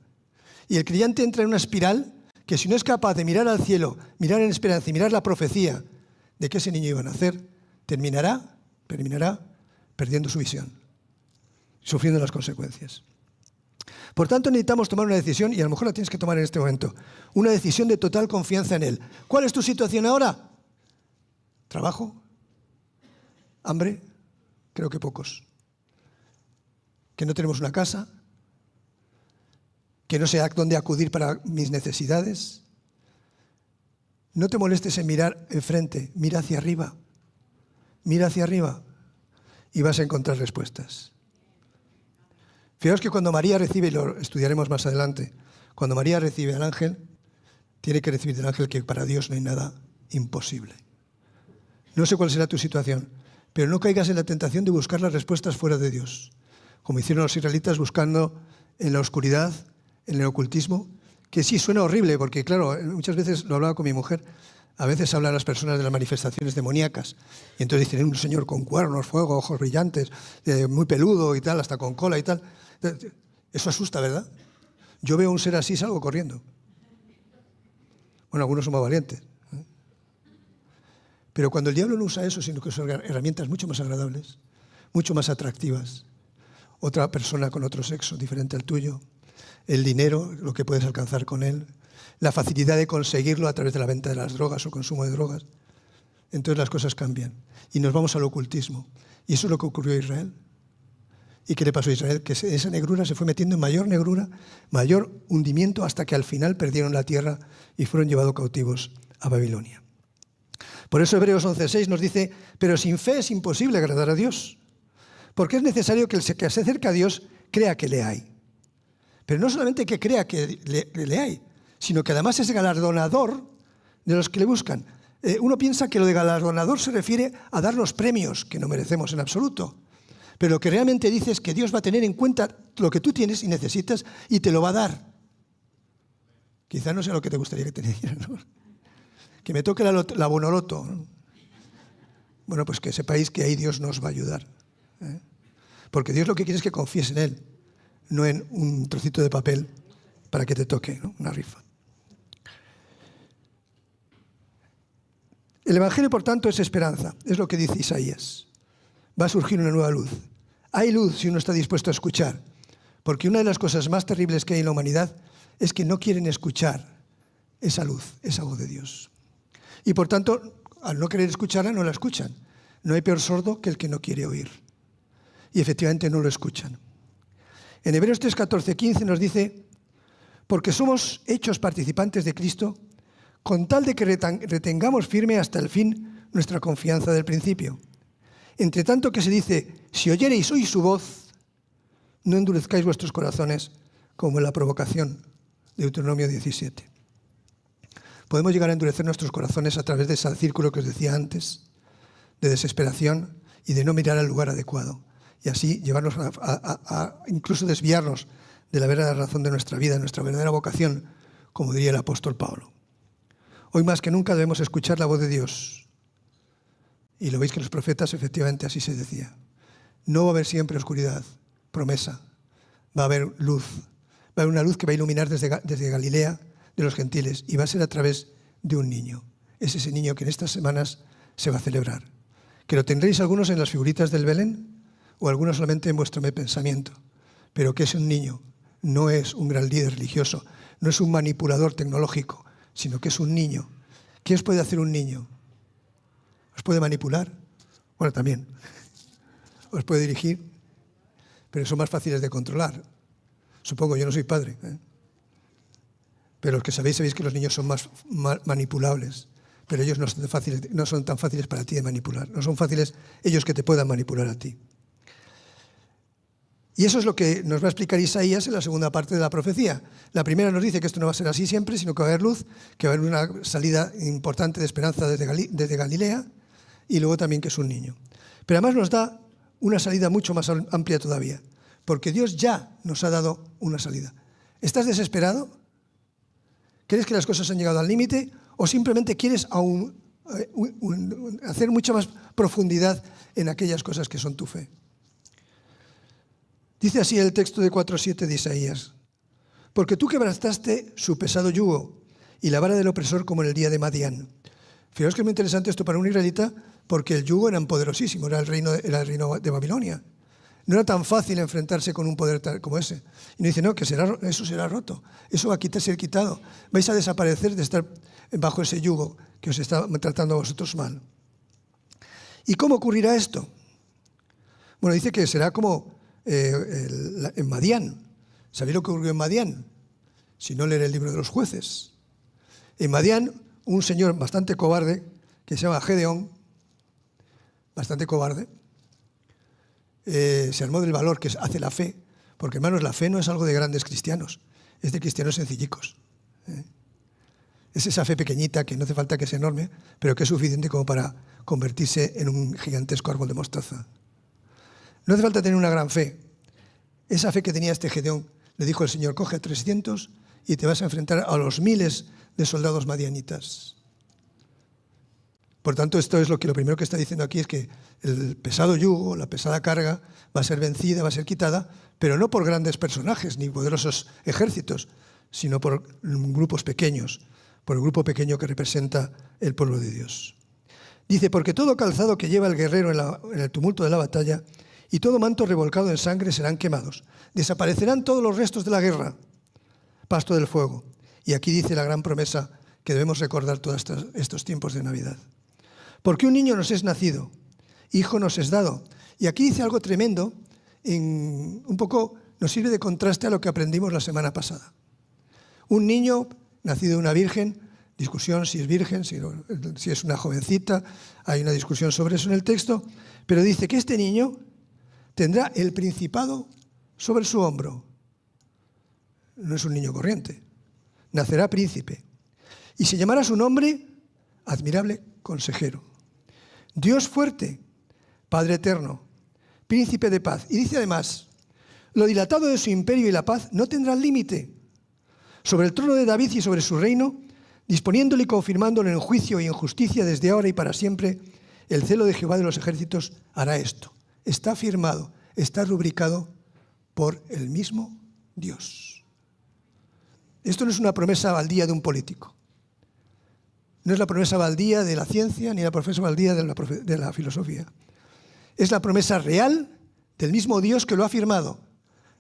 Y el creyente entra en una espiral que si no es capaz de mirar al cielo, mirar en esperanza y mirar la profecía de que ese niño iba a nacer, terminará perdiendo su visión, sufriendo las consecuencias. Por tanto, necesitamos tomar una decisión, y a lo mejor la tienes que tomar en este momento, una decisión de total confianza en Él. ¿Cuál es tu situación ahora? ¿Trabajo? ¿Hambre? Creo que pocos. ¿Que no tenemos una casa? ¿Que no sé a dónde acudir para mis necesidades? No te molestes en mirar enfrente, mira hacia arriba. Mira hacia arriba y vas a encontrar respuestas. Fijaos que cuando María recibe, y lo estudiaremos más adelante, cuando María recibe al ángel, tiene que recibir del ángel que para Dios no hay nada imposible. No sé cuál será tu situación, pero no caigas en la tentación de buscar las respuestas fuera de Dios, como hicieron los israelitas buscando en la oscuridad, en el ocultismo, que sí, suena horrible, porque claro, muchas veces lo hablaba con mi mujer, a veces hablan las personas de las manifestaciones demoníacas, y entonces dicen, un señor con cuernos, fuego, ojos brillantes, muy peludo y tal, hasta con cola y tal. Eso asusta, ¿verdad? Yo veo un ser así y salgo corriendo. Bueno, algunos son más valientes. Pero cuando el diablo no usa eso, sino que son herramientas mucho más agradables, mucho más atractivas, otra persona con otro sexo diferente al tuyo, el dinero, lo que puedes alcanzar con él, la facilidad de conseguirlo a través de la venta de las drogas o consumo de drogas, entonces las cosas cambian y nos vamos al ocultismo. Y eso es lo que ocurrió a Israel. ¿Y qué le pasó a Israel? Que esa negrura se fue metiendo en mayor negrura, mayor hundimiento, hasta que al final perdieron la tierra y fueron llevados cautivos a Babilonia. Por eso Hebreos 11:6 nos dice, pero sin fe es imposible agradar a Dios, porque es necesario que el que se acerca a Dios crea que le hay. Pero no solamente que crea que le hay, sino que además es galardonador de los que le buscan. Uno piensa que lo de galardonador se refiere a darnos premios, que no merecemos en absoluto. Pero lo que realmente dice es que Dios va a tener en cuenta lo que tú tienes y necesitas y te lo va a dar. Quizá no sea lo que te gustaría que te dieran, ¿no? Que me toque la bonoloto, ¿no? Bueno, pues que sepáis que ahí Dios nos va a ayudar, ¿eh? Porque Dios lo que quiere es que confíes en Él, no en un trocito de papel para que te toque, ¿no? Una rifa. El Evangelio, por tanto, es esperanza, es lo que dice Isaías. Va a surgir una nueva luz. Hay luz si uno está dispuesto a escuchar, porque una de las cosas más terribles que hay en la humanidad es que no quieren escuchar esa luz, esa voz de Dios. Y por tanto, al no querer escucharla, no la escuchan. No hay peor sordo que el que no quiere oír. Y efectivamente no lo escuchan. En Hebreos 3, 14, 15 nos dice, porque somos hechos participantes de Cristo, con tal de que retengamos firme hasta el fin nuestra confianza del principio. Entre tanto que se dice, si oyereis hoy su voz, no endurezcáis vuestros corazones como en la provocación, Deuteronomio 17. Podemos llegar a endurecer nuestros corazones a través de ese círculo que os decía antes, de desesperación y de no mirar al lugar adecuado. Y así llevarnos a incluso desviarnos de la verdadera razón de nuestra vida, de nuestra verdadera vocación, como diría el apóstol Pablo. Hoy más que nunca debemos escuchar la voz de Dios. Y lo veis que los profetas efectivamente así se decía. No va a haber siempre oscuridad, promesa. Va a haber luz. Va a haber una luz que va a iluminar desde Galilea, de los gentiles, y va a ser a través de un niño. Es ese niño que en estas semanas se va a celebrar. Que lo tendréis algunos en las figuritas del Belén o algunos solamente en vuestro pensamiento. Pero que es un niño, no es un gran líder religioso, no es un manipulador tecnológico, sino que es un niño. ¿Qué os puede hacer un niño? ¿Os puede manipular? Bueno, también. ¿Os puede dirigir? Pero son más fáciles de controlar. Supongo, yo no soy padre, ¿eh? Pero los que sabéis que los niños son más manipulables. Pero ellos no son tan fáciles para ti de manipular. No son fáciles ellos que te puedan manipular a ti. Y eso es lo que nos va a explicar Isaías en la segunda parte de la profecía. La primera nos dice que esto no va a ser así siempre, sino que va a haber luz, que va a haber una salida importante de esperanza desde Galilea, y luego también que es un niño. Pero además nos da una salida mucho más amplia todavía, porque Dios ya nos ha dado una salida. ¿Estás desesperado? ¿Crees que las cosas han llegado al límite? ¿O simplemente quieres hacer mucha más profundidad en aquellas cosas que son tu fe? Dice así el texto de 4:7 de Isaías. Porque tú quebrantaste su pesado yugo y la vara del opresor como en el día de Madián. Fijaos que es muy interesante esto para un israelita, porque el yugo era poderosísimo, era el reino de Babilonia. No era tan fácil enfrentarse con un poder tal como ese. Y nos dice, no, que eso será roto, eso va a ser quitado. Vais a desaparecer de estar bajo ese yugo que os está tratando a vosotros mal. ¿Y cómo ocurrirá esto? Bueno, dice que será como en Madián. ¿Sabéis lo que ocurrió en Madián? Si no, leer el libro de los jueces. En Madián, un señor bastante cobarde, que se llama Gedeón, bastante cobarde, se armó del valor que hace la fe, porque, hermanos, la fe no es algo de grandes cristianos, es de cristianos sencillicos. Es esa fe pequeñita que no hace falta que sea enorme, pero que es suficiente como para convertirse en un gigantesco árbol de mostaza. No hace falta tener una gran fe. Esa fe que tenía este Gedeón, le dijo el Señor: coge 300 y te vas a enfrentar a los miles de soldados madianitas. Por tanto, esto es lo primero que está diciendo aquí, es que el pesado yugo, la pesada carga, va a ser vencida, va a ser quitada, pero no por grandes personajes ni poderosos ejércitos, sino por grupos pequeños, por el grupo pequeño que representa el pueblo de Dios. Dice: porque todo calzado que lleva el guerrero en el tumulto de la batalla y todo manto revolcado en sangre serán quemados. Desaparecerán todos los restos de la guerra, pasto del fuego. Y aquí dice la gran promesa que debemos recordar todos estos tiempos de Navidad. Porque un niño nos es nacido, hijo nos es dado. Y aquí dice algo tremendo, un poco nos sirve de contraste a lo que aprendimos la semana pasada. Un niño nacido de una virgen, discusión si es virgen, si es una jovencita, hay una discusión sobre eso en el texto, pero dice que este niño tendrá el principado sobre su hombro. No es un niño corriente, nacerá príncipe. Y se llamará su nombre Admirable Consejero, Dios fuerte, Padre eterno, Príncipe de paz. Y dice además: lo dilatado de su imperio y la paz no tendrán límite. Sobre el trono de David y sobre su reino, disponiéndolo y confirmándolo en juicio y en justicia desde ahora y para siempre, el celo de Jehová de los ejércitos hará esto. Está firmado, está rubricado por el mismo Dios. Esto no es una promesa baldía de un político. No es la promesa baldía de la ciencia ni la promesa baldía de la filosofía. Es la promesa real del mismo Dios que lo ha firmado.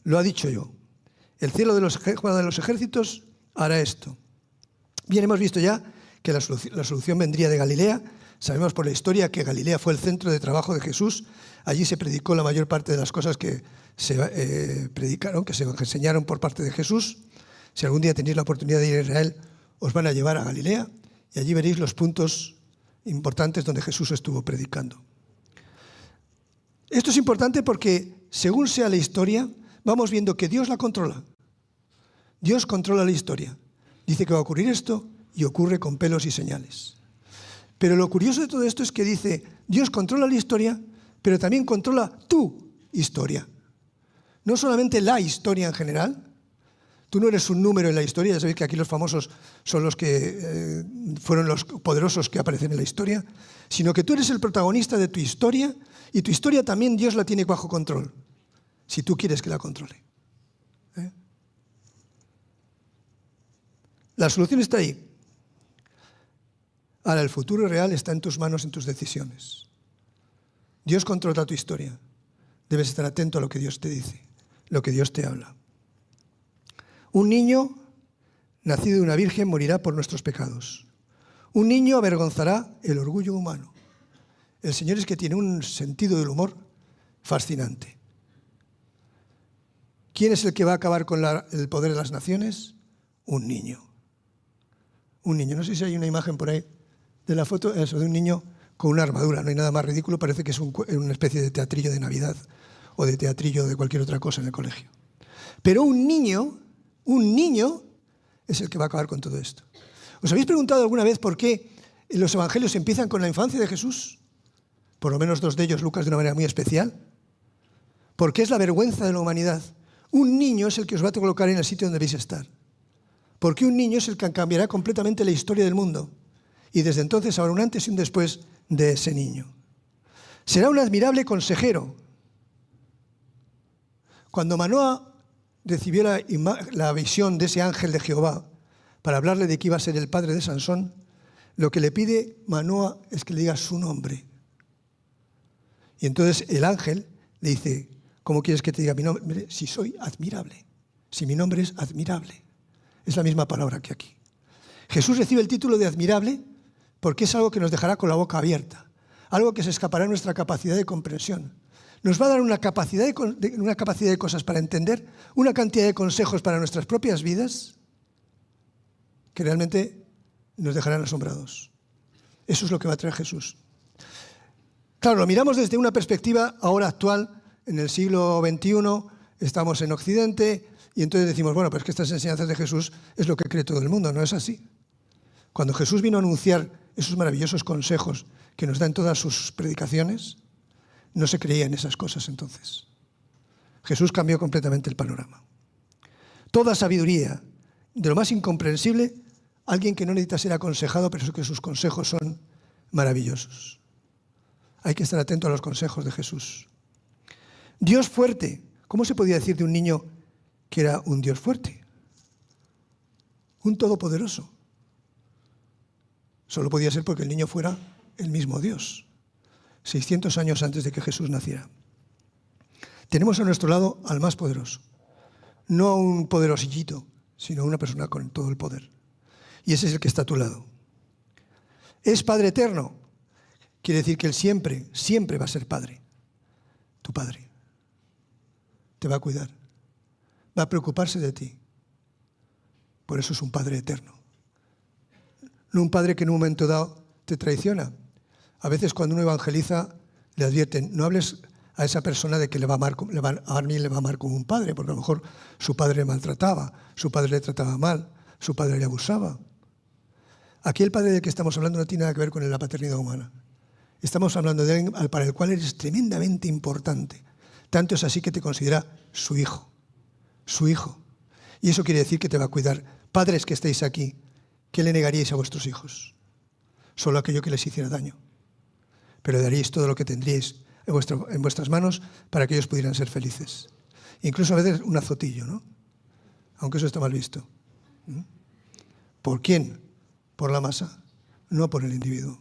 Lo ha dicho yo. El cielo de los ejércitos hará esto. Bien, hemos visto ya que la solución vendría de Galilea. Sabemos por la historia que Galilea fue el centro de trabajo de Jesús. Allí se predicó la mayor parte de las cosas que se predicaron, que se enseñaron por parte de Jesús. Si algún día tenéis la oportunidad de ir a Israel, os van a llevar a Galilea y allí veréis los puntos importantes donde Jesús estuvo predicando. Esto es importante porque, según sea la historia, vamos viendo que Dios la controla. Dios controla la historia. Dice que va a ocurrir esto y ocurre con pelos y señales. Pero lo curioso de todo esto es que dice: Dios controla la historia, pero también controla tu historia. No solamente la historia en general. Tú no eres un número en la historia. Ya sabéis que aquí los famosos son los que fueron los poderosos que aparecen en la historia. Sino que tú eres el protagonista de tu historia, y tu historia también Dios la tiene bajo control, si tú quieres que la controle. La solución está ahí. Ahora, el futuro real está en tus manos, en tus decisiones. Dios controla tu historia. Debes estar atento a lo que Dios te dice, lo que Dios te habla. Un niño nacido de una virgen morirá por nuestros pecados. Un niño avergonzará el orgullo humano. El Señor es que tiene un sentido del humor fascinante. ¿Quién es el que va a acabar con el poder de las naciones? Un niño. Un niño. No sé si hay una imagen por ahí de la foto, eso, de un niño con una armadura. No hay nada más ridículo, parece que es una especie de teatrillo de Navidad o de teatrillo de cualquier otra cosa en el colegio. Pero un niño es el que va a acabar con todo esto. ¿Os habéis preguntado alguna vez por qué los evangelios empiezan con la infancia de Jesús? Por lo menos dos de ellos, Lucas de una manera muy especial. Porque es la vergüenza de la humanidad. Un niño es el que os va a colocar en el sitio donde debéis estar. Porque un niño es el que cambiará completamente la historia del mundo. Y desde entonces habrá un antes y un después de ese niño. Será un admirable consejero. Cuando Manoa recibió la visión de ese ángel de Jehová para hablarle de que iba a ser el padre de Sansón, lo que le pide Manoa es que le diga su nombre. Y entonces el ángel le dice: ¿cómo quieres que te diga mi nombre? Si soy admirable, si mi nombre es admirable. Es la misma palabra que aquí. Jesús recibe el título de admirable porque es algo que nos dejará con la boca abierta, algo que se escapará de nuestra capacidad de comprensión. nos va a dar una capacidad de cosas para entender, una cantidad de consejos para nuestras propias vidas que realmente nos dejarán asombrados. Eso es lo que va a traer Jesús. Claro, lo miramos desde una perspectiva ahora actual, en el siglo XXI, estamos en Occidente, y entonces decimos, bueno, pero es que estas enseñanzas de Jesús es lo que cree todo el mundo. No es así. Cuando Jesús vino a anunciar esos maravillosos consejos que nos da en todas sus predicaciones, no se creía en esas cosas entonces. Jesús cambió completamente el panorama. Toda sabiduría, de lo más incomprensible, alguien que no necesita ser aconsejado, pero que sus consejos son maravillosos. Hay que estar atento a los consejos de Jesús. Dios fuerte. ¿Cómo se podía decir de un niño que era un Dios fuerte? Un todopoderoso. Solo podía ser porque el niño fuera el mismo Dios, 600 años antes de que Jesús naciera. Tenemos a nuestro lado al más poderoso. No a un poderosillito, sino a una persona con todo el poder. Y ese es el que está a tu lado. Es Padre eterno. Quiere decir que Él siempre, siempre va a ser Padre. Tu Padre. Te va a cuidar. Va a preocuparse de ti. Por eso es un Padre eterno. No un Padre que en un momento dado te traiciona. A veces cuando uno evangeliza le advierten, no hables a esa persona de que le va a amar como un padre, porque a lo mejor su padre le maltrataba, su padre le trataba mal, su padre le abusaba. Aquí el Padre del que estamos hablando no tiene nada que ver con la paternidad humana. Estamos hablando de alguien para el cual eres tremendamente importante. Tanto es así que te considera su hijo. Su hijo. Y eso quiere decir que te va a cuidar. Padres que estéis aquí, ¿qué le negaríais a vuestros hijos? Solo aquello que les hiciera daño. Pero daríais todo lo que tendríais en vuestras manos para que ellos pudieran ser felices. Incluso a veces un azotillo, ¿no? Aunque eso está mal visto. ¿Por quién? Por la masa, no por el individuo.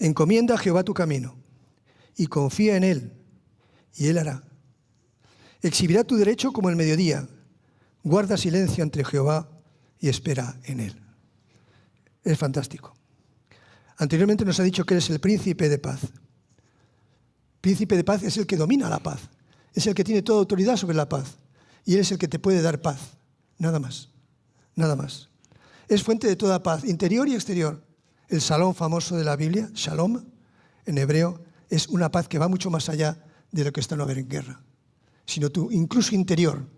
Encomienda a Jehová tu camino y confía en Él, y Él hará. Exhibirá tu derecho como el mediodía. Guarda silencio ante Jehová y espera en Él. Es fantástico. Anteriormente nos ha dicho que eres el príncipe de paz. Príncipe de paz es el que domina la paz. Es el que tiene toda autoridad sobre la paz. Y Él es el que te puede dar paz. Nada más. Nada más. Es fuente de toda paz, interior y exterior. El Shalom famoso de la Biblia, Shalom, en hebreo, es una paz que va mucho más allá de lo que está no haber en guerra. Sino tú, incluso interior.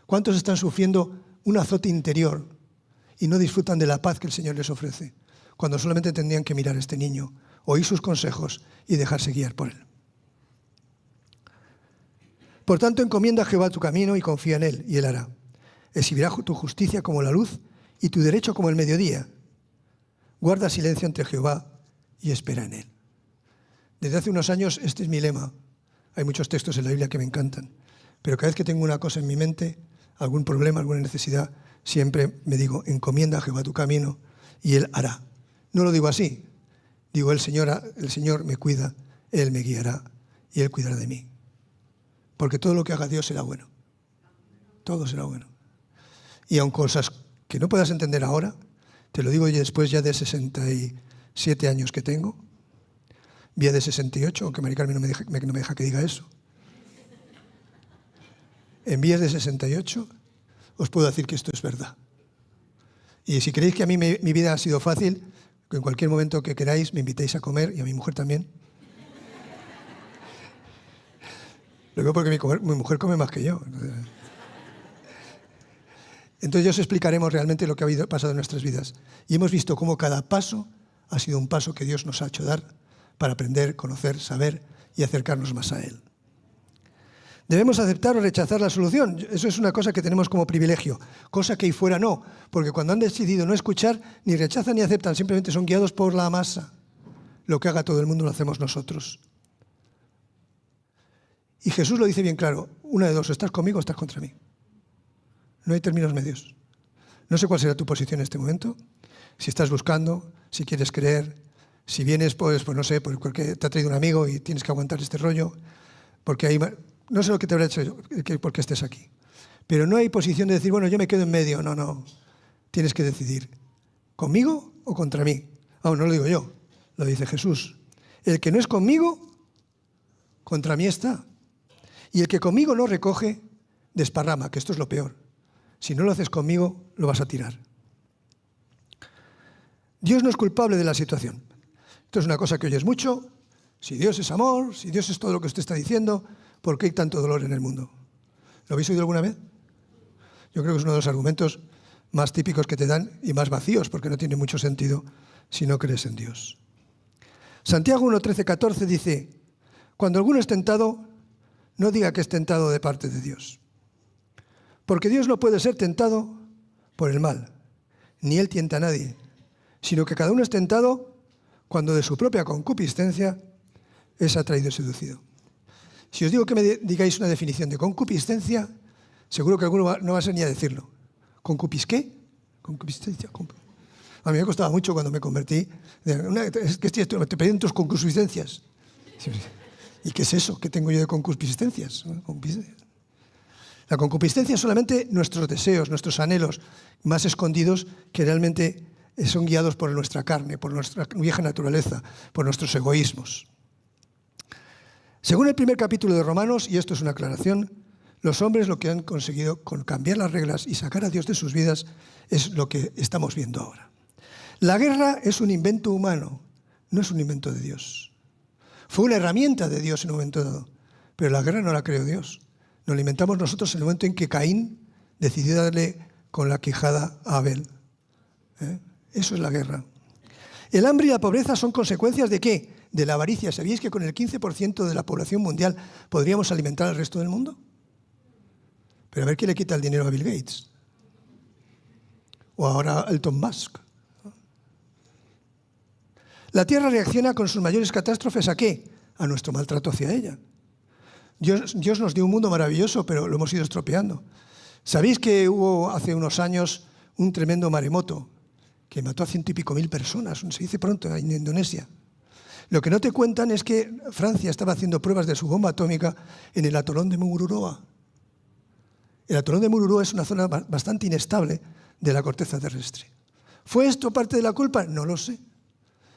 ¿Cuántos están sufriendo un azote interior y no disfrutan de la paz que el Señor les ofrece? Cuando solamente tendrían que mirar a este niño, oír sus consejos y dejarse guiar por Él. Por tanto, encomienda a Jehová tu camino y confía en Él, y Él hará. Exhibirá tu justicia como la luz y tu derecho como el mediodía. Guarda silencio ante Jehová y espera en Él. Desde hace unos años este es mi lema. Hay muchos textos en la Biblia que me encantan, pero cada vez que tengo una cosa en mi mente, algún problema, alguna necesidad, siempre me digo, encomienda a Jehová tu camino y Él hará. No lo digo así, digo el Señor me cuida, Él me guiará y Él cuidará de mí. Porque todo lo que haga Dios será bueno. Todo será bueno. Y aun cosas que no puedas entender ahora, te lo digo después ya de 67 años que tengo, vía de 68, aunque Mari Carmen no me deja que diga eso. En vías de 68 os puedo decir que esto es verdad. Y si creéis que a mí mi vida ha sido fácil, que en cualquier momento que queráis me invitéis a comer, y a mi mujer también. Lo digo porque mi mujer come más que yo. Entonces ya os explicaremos realmente lo que ha pasado en nuestras vidas. Y hemos visto cómo cada paso ha sido un paso que Dios nos ha hecho dar para aprender, conocer, saber y acercarnos más a Él. ¿Debemos aceptar o rechazar la solución? Eso es una cosa que tenemos como privilegio, cosa que ahí fuera no, porque cuando han decidido no escuchar, ni rechazan ni aceptan, simplemente son guiados por la masa. Lo que haga todo el mundo lo hacemos nosotros. Y Jesús lo dice bien claro, una de dos, estás conmigo o estás contra mí. No hay términos medios. No sé cuál será tu posición en este momento, si estás buscando, si quieres creer, si vienes, pues no sé, porque te ha traído un amigo y tienes que aguantar este rollo, porque hay... No sé lo que te habrá hecho yo, porque estés aquí. Pero no hay posición de decir, bueno, yo me quedo en medio. No. Tienes que decidir, ¿conmigo o contra mí? No lo digo yo, lo dice Jesús. El que no es conmigo, contra mí está. Y el que conmigo no recoge, desparrama, que esto es lo peor. Si no lo haces conmigo, lo vas a tirar. Dios no es culpable de la situación. Esto es una cosa que oyes mucho. Si Dios es amor, si Dios es todo lo que usted está diciendo, ¿por qué hay tanto dolor en el mundo? ¿Lo habéis oído alguna vez? Yo creo que es uno de los argumentos más típicos que te dan y más vacíos, porque no tiene mucho sentido si no crees en Dios. Santiago 1:13-14 dice: cuando alguno es tentado, no diga que es tentado de parte de Dios. Porque Dios no puede ser tentado por el mal, ni Él tienta a nadie, sino que cada uno es tentado cuando de su propia concupiscencia es atraído y seducido. Si os digo que me digáis una definición de concupiscencia, seguro que alguno no va a ser ni a decirlo. ¿Concupis qué? Concupiscencia. A mí me costaba mucho cuando me convertí. Es que te pedían tus concupiscencias. ¿Y qué es eso? ¿Qué tengo yo de concupiscencias? La concupiscencia es solamente nuestros deseos, nuestros anhelos más escondidos que realmente son guiados por nuestra carne, por nuestra vieja naturaleza, por nuestros egoísmos. Según el primer capítulo de Romanos, y esto es una aclaración, los hombres lo que han conseguido con cambiar las reglas y sacar a Dios de sus vidas es lo que estamos viendo ahora. La guerra es un invento humano, no es un invento de Dios. Fue una herramienta de Dios en un momento dado, pero la guerra no la creó Dios. Nos la inventamos nosotros en el momento en que Caín decidió darle con la quijada a Abel. Eso es la guerra. El hambre y la pobreza son consecuencias ¿de qué? De la avaricia. ¿Sabíais que con el 15% de la población mundial podríamos alimentar al resto del mundo? Pero a ver quién le quita el dinero a Bill Gates. O ahora a Elon Musk. La Tierra reacciona con sus mayores catástrofes ¿a qué? A nuestro maltrato hacia ella. Dios nos dio un mundo maravilloso, pero lo hemos ido estropeando. ¿Sabéis que hubo hace unos años un tremendo maremoto que mató a 100 y pico mil personas? Se dice pronto, en Indonesia. Lo que no te cuentan es que Francia estaba haciendo pruebas de su bomba atómica en el atolón de Mururoa. El atolón de Mururoa es una zona bastante inestable de la corteza terrestre. ¿Fue esto parte de la culpa? No lo sé.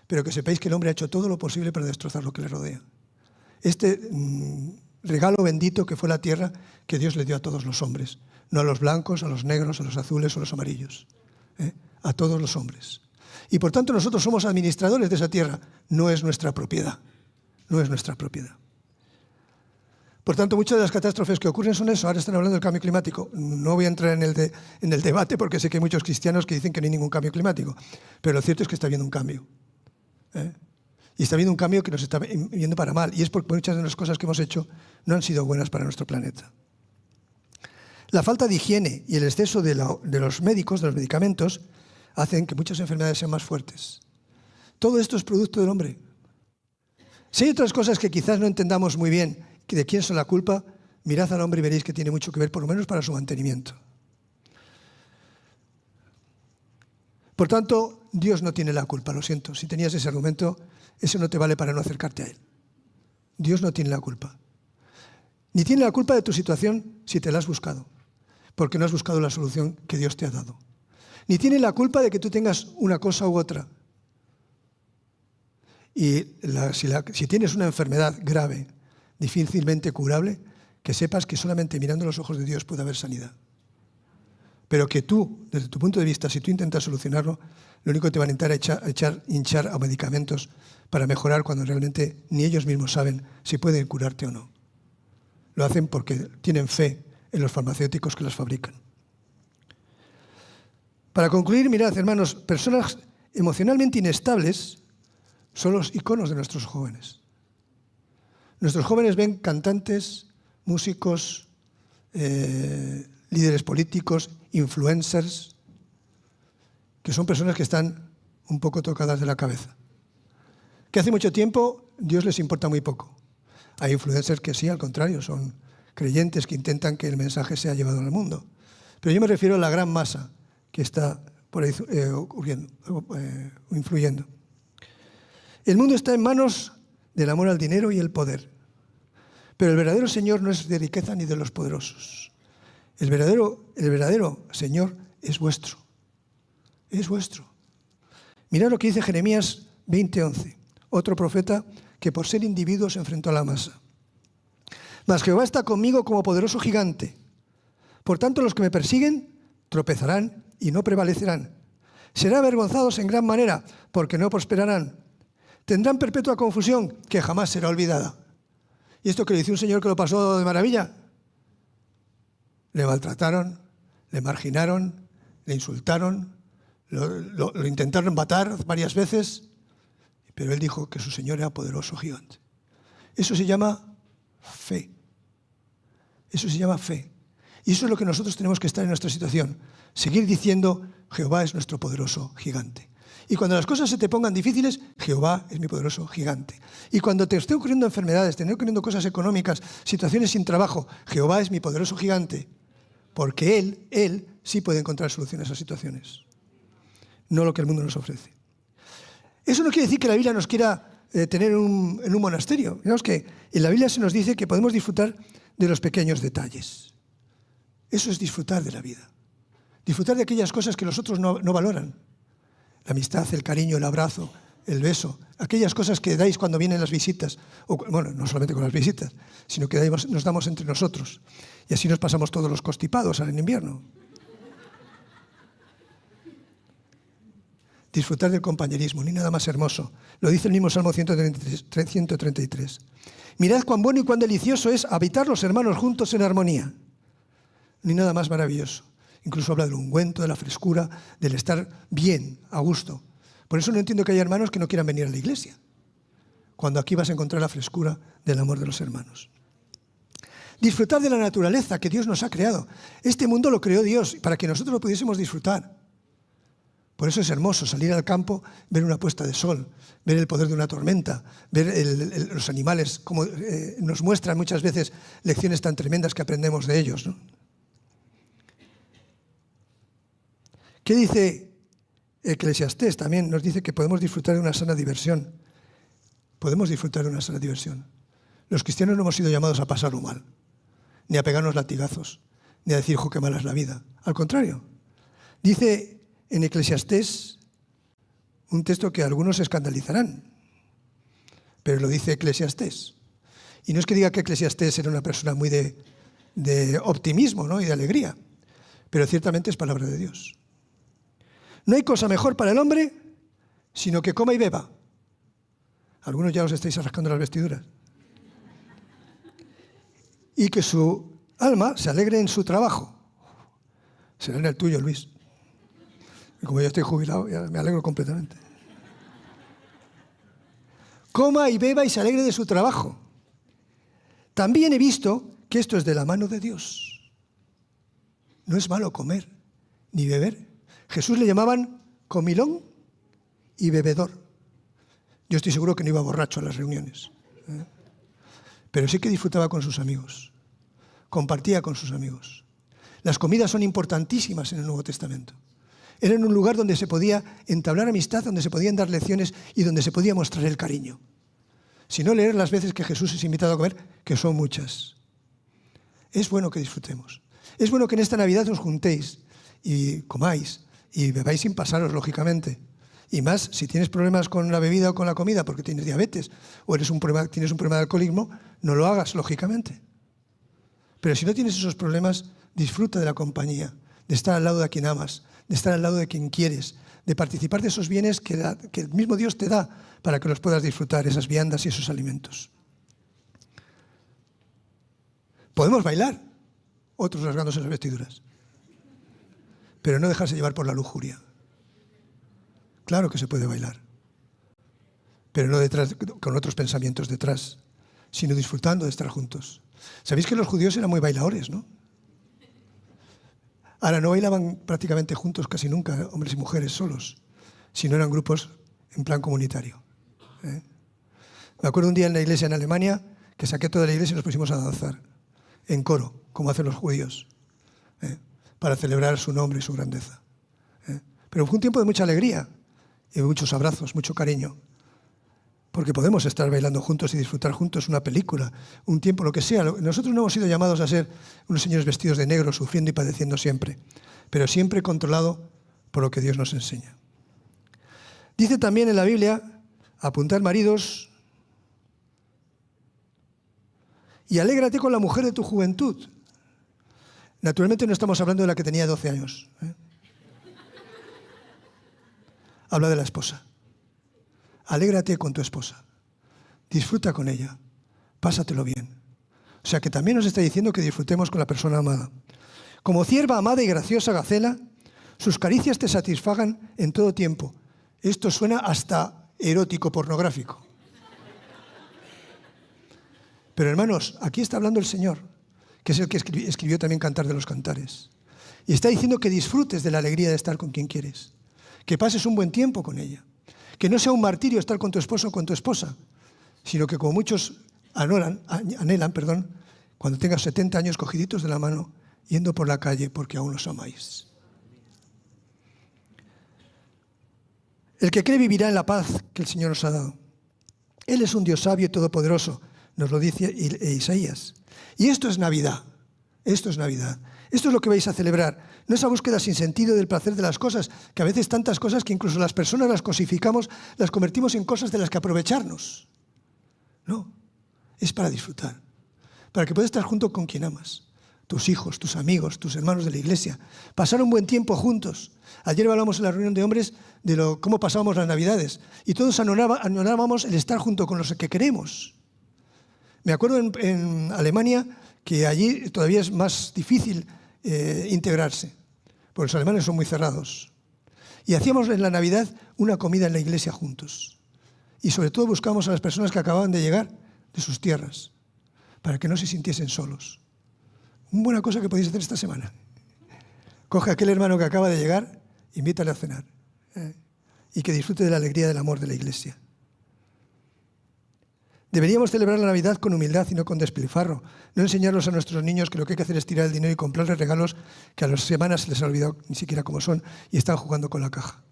Pero que sepáis que el hombre ha hecho todo lo posible para destrozar lo que le rodea. Este regalo bendito que fue la tierra que Dios le dio a todos los hombres. No a los blancos, a los negros, a los azules o a los amarillos. A todos los hombres. Y por tanto nosotros somos administradores de esa tierra. No es nuestra propiedad. No es nuestra propiedad. Por tanto, muchas de las catástrofes que ocurren son eso. Ahora están hablando del cambio climático. No voy a entrar en el debate porque sé que hay muchos cristianos que dicen que no hay ningún cambio climático. Pero lo cierto es que está habiendo un cambio. Y está habiendo un cambio que nos está yendo para mal. Y es porque muchas de las cosas que hemos hecho no han sido buenas para nuestro planeta. La falta de higiene y el exceso de los médicos, de los medicamentos, hacen que muchas enfermedades sean más fuertes. Todo esto es producto del hombre. Si hay otras cosas que quizás no entendamos muy bien de quién son la culpa, mirad al hombre y veréis que tiene mucho que ver, por lo menos para su mantenimiento. Por tanto, Dios no tiene la culpa, lo siento. Si tenías ese argumento, eso no te vale para no acercarte a Él. Dios no tiene la culpa. Ni tiene la culpa de tu situación si te la has buscado, porque no has buscado la solución que Dios te ha dado. Ni tiene la culpa de que tú tengas una cosa u otra. Y si tienes una enfermedad grave, difícilmente curable, que sepas que solamente mirando los ojos de Dios puede haber sanidad. Pero que tú, desde tu punto de vista, si tú intentas solucionarlo, lo único que te van a intentar hinchar a medicamentos para mejorar cuando realmente ni ellos mismos saben si pueden curarte o no. Lo hacen porque tienen fe en los farmacéuticos que los fabrican. Para concluir, mirad, hermanos, personas emocionalmente inestables son los iconos de nuestros jóvenes. Nuestros jóvenes ven cantantes, músicos, líderes políticos, influencers, que son personas que están un poco tocadas de la cabeza. Que hace mucho tiempo Dios les importa muy poco. Hay influencers que sí, al contrario, son creyentes que intentan que el mensaje sea llevado al mundo. Pero yo me refiero a la gran masa que está por ahí influyendo. El mundo está en manos del amor al dinero y el poder. Pero el verdadero Señor no es de riqueza ni de los poderosos. El verdadero Señor es vuestro. Es vuestro. Mirad lo que dice Jeremías 20:11. Otro profeta que por ser individuo se enfrentó a la masa. Mas Jehová está conmigo como poderoso gigante. Por tanto, los que me persiguen tropezarán y no prevalecerán. Serán avergonzados en gran manera, porque no prosperarán. Tendrán perpetua confusión que jamás será olvidada. ¿Y esto que le dice un señor que lo pasó de maravilla? Le maltrataron, le marginaron, le insultaron, lo intentaron matar varias veces, pero él dijo que su Señor era poderoso gigante. Eso se llama fe. Eso se llama fe. Y eso es lo que nosotros tenemos que estar en nuestra situación. Seguir diciendo, Jehová es nuestro poderoso gigante. Y cuando las cosas se te pongan difíciles, Jehová es mi poderoso gigante. Y cuando te estén ocurriendo enfermedades, te estén ocurriendo cosas económicas, situaciones sin trabajo, Jehová es mi poderoso gigante. Porque Él sí puede encontrar soluciones a esas situaciones. No lo que el mundo nos ofrece. Eso no quiere decir que la Biblia nos quiera tener en un monasterio. Digamos que en la Biblia se nos dice que podemos disfrutar de los pequeños detalles. Eso es disfrutar de la vida. Disfrutar de aquellas cosas que los otros no valoran. La amistad, el cariño, el abrazo, el beso. Aquellas cosas que dais cuando vienen las visitas. Bueno, no solamente con las visitas, sino que nos damos entre nosotros. Y así nos pasamos todos los constipados en invierno. Disfrutar del compañerismo, ni nada más hermoso. Lo dice el mismo Salmo 133. Mirad cuán bueno y cuán delicioso es habitar los hermanos juntos en armonía. Ni nada más maravilloso. Incluso habla del ungüento, de la frescura, del estar bien, a gusto. Por eso no entiendo que haya hermanos que no quieran venir a la iglesia, cuando aquí vas a encontrar la frescura del amor de los hermanos. Disfrutar de la naturaleza que Dios nos ha creado. Este mundo lo creó Dios para que nosotros lo pudiésemos disfrutar. Por eso es hermoso salir al campo, ver una puesta de sol, ver el poder de una tormenta, ver los animales, como nos muestran muchas veces lecciones tan tremendas que aprendemos de ellos, ¿no? ¿Qué dice Eclesiastés? También nos dice que podemos disfrutar de una sana diversión. Podemos disfrutar de una sana diversión. Los cristianos no hemos sido llamados a pasarlo mal, ni a pegarnos latigazos, ni a decir, jo, qué mala es la vida. Al contrario, dice en Eclesiastés un texto que algunos se escandalizarán, pero lo dice Eclesiastés. Y no es que diga que Eclesiastés era una persona muy de optimismo, ¿no? Y de alegría, pero ciertamente es palabra de Dios. No hay cosa mejor para el hombre sino que coma y beba. Algunos ya os estáis arrancando las vestiduras. Y que su alma se alegre en su trabajo. Será en el tuyo, Luis. Y como yo estoy jubilado, ya me alegro completamente. Coma y beba y se alegre de su trabajo. También he visto que esto es de la mano de Dios. No es malo comer ni beber. Jesús le llamaban comilón y bebedor. Yo estoy seguro que no iba borracho a las reuniones, pero sí que disfrutaba con sus amigos, compartía con sus amigos. Las comidas son importantísimas en el Nuevo Testamento. Era en un lugar donde se podía entablar amistad, donde se podían dar lecciones y donde se podía mostrar el cariño. Si no, leer las veces que Jesús es invitado a comer, que son muchas. Es bueno que disfrutemos. Es bueno que en esta Navidad os juntéis y comáis y bebáis sin pasaros, lógicamente. Y más, si tienes problemas con la bebida o con la comida porque tienes diabetes o tienes un problema de alcoholismo, no lo hagas, lógicamente. Pero si no tienes esos problemas, disfruta de la compañía, de estar al lado de quien amas, de estar al lado de quien quieres, de participar de esos bienes que el mismo Dios te da para que los puedas disfrutar, esas viandas y esos alimentos. Podemos bailar, otros rasgándose las vestiduras, pero no dejarse llevar por la lujuria. Claro que se puede bailar, pero no detrás, con otros pensamientos detrás, sino disfrutando de estar juntos. ¿Sabéis que los judíos eran muy bailadores, no? Ahora, no bailaban prácticamente juntos casi nunca, hombres y mujeres solos, sino eran grupos en plan comunitario. Me acuerdo un día en la iglesia en Alemania que saqué toda la iglesia y nos pusimos a danzar en coro, como hacen los judíos, para celebrar su nombre y su grandeza. Pero fue un tiempo de mucha alegría y de muchos abrazos, mucho cariño, porque podemos estar bailando juntos y disfrutar juntos una película, un tiempo, lo que sea. Nosotros no hemos sido llamados a ser unos señores vestidos de negro, sufriendo y padeciendo siempre, pero siempre controlado por lo que Dios nos enseña. Dice también en la Biblia, apuntad maridos, Y alégrate con la mujer de tu juventud. Naturalmente no estamos hablando de la que tenía 12 años. Habla de la esposa. Alégrate con tu esposa. Disfruta con ella. Pásatelo bien. O sea que también nos está diciendo que disfrutemos con la persona amada. Como cierva amada y graciosa Gacela, sus caricias te satisfagan en todo tiempo. Esto suena hasta erótico, pornográfico. Pero hermanos, aquí está hablando el Señor, que es el que escribió también Cantar de los Cantares. Y está diciendo que disfrutes de la alegría de estar con quien quieres. Que pases un buen tiempo con ella. Que no sea un martirio estar con tu esposo o con tu esposa, sino que como muchos anhelan, cuando tengas 70 años cogiditos de la mano, yendo por la calle porque aún los amáis. El que cree vivirá en la paz que el Señor nos ha dado. Él es un Dios sabio y todopoderoso, nos lo dice Isaías. Y esto es Navidad. Esto es Navidad. Esto es lo que vais a celebrar. No esa búsqueda sin sentido del placer de las cosas, que a veces tantas cosas que incluso las personas las cosificamos, las convertimos en cosas de las que aprovecharnos. No, es para disfrutar. Para que puedas estar junto con quien amas. Tus hijos, tus amigos, tus hermanos de la iglesia. Pasar un buen tiempo juntos. Ayer hablamos en la reunión de hombres de cómo pasábamos las Navidades. Y todos añorábamos el estar junto con los que queremos. Me acuerdo en Alemania que allí todavía es más difícil integrarse. Porque los alemanes son muy cerrados. Y hacíamos en la Navidad una comida en la iglesia juntos. Y sobre todo buscábamos a las personas que acababan de llegar de sus tierras. Para que no se sintiesen solos. Una buena cosa que podéis hacer esta semana. Coge a aquel hermano que acaba de llegar, invítale a cenar. Y que disfrute de la alegría del amor de la iglesia. Deberíamos celebrar la Navidad con humildad y no con despilfarro. No enseñarlos a nuestros niños que lo que hay que hacer es tirar el dinero y comprarles regalos que a las semanas se les ha olvidado ni siquiera cómo son y están jugando con la caja,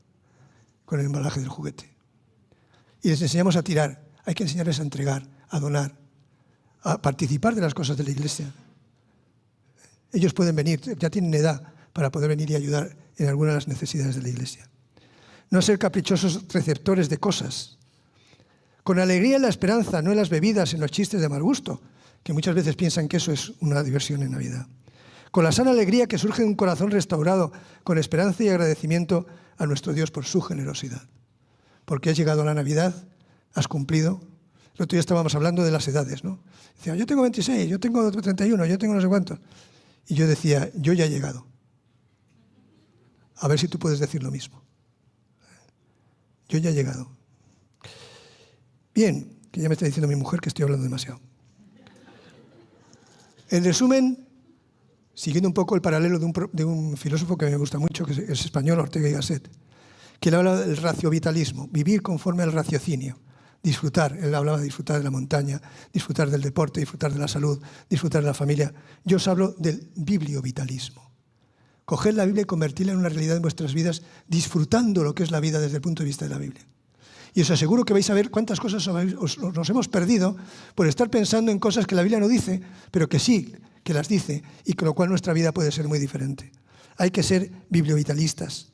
con el embalaje del juguete. Y les enseñamos a tirar. Hay que enseñarles a entregar, a donar, a participar de las cosas de la iglesia. Ellos pueden venir, ya tienen edad para poder venir y ayudar en algunas de las necesidades de la iglesia. No ser caprichosos receptores de cosas. Con alegría en la esperanza, no en las bebidas, en los chistes de mal gusto, que muchas veces piensan que eso es una diversión en Navidad. Con la sana alegría que surge de un corazón restaurado, con esperanza y agradecimiento a nuestro Dios por su generosidad. Porque has llegado a la Navidad, has cumplido. El otro día estábamos hablando de las edades, ¿no? Decía, yo tengo 26, yo tengo 31, yo tengo no sé cuántos. Y yo decía, yo ya he llegado. A ver si tú puedes decir lo mismo. Yo ya he llegado. Bien, que ya me está diciendo mi mujer que estoy hablando demasiado. En resumen, siguiendo un poco el paralelo de un filósofo que me gusta mucho, que es español, Ortega y Gasset, que él habla del raciovitalismo, vivir conforme al raciocinio. Disfrutar, él hablaba de disfrutar de la montaña, disfrutar del deporte, disfrutar de la salud, disfrutar de la familia. Yo os hablo del bibliovitalismo. Coged la Biblia y convertirla en una realidad en vuestras vidas, disfrutando lo que es la vida desde el punto de vista de la Biblia. Y os aseguro que vais a ver cuántas cosas nos hemos perdido por estar pensando en cosas que la Biblia no dice, pero que sí, que las dice, y con lo cual nuestra vida puede ser muy diferente. Hay que ser bibliovitalistas,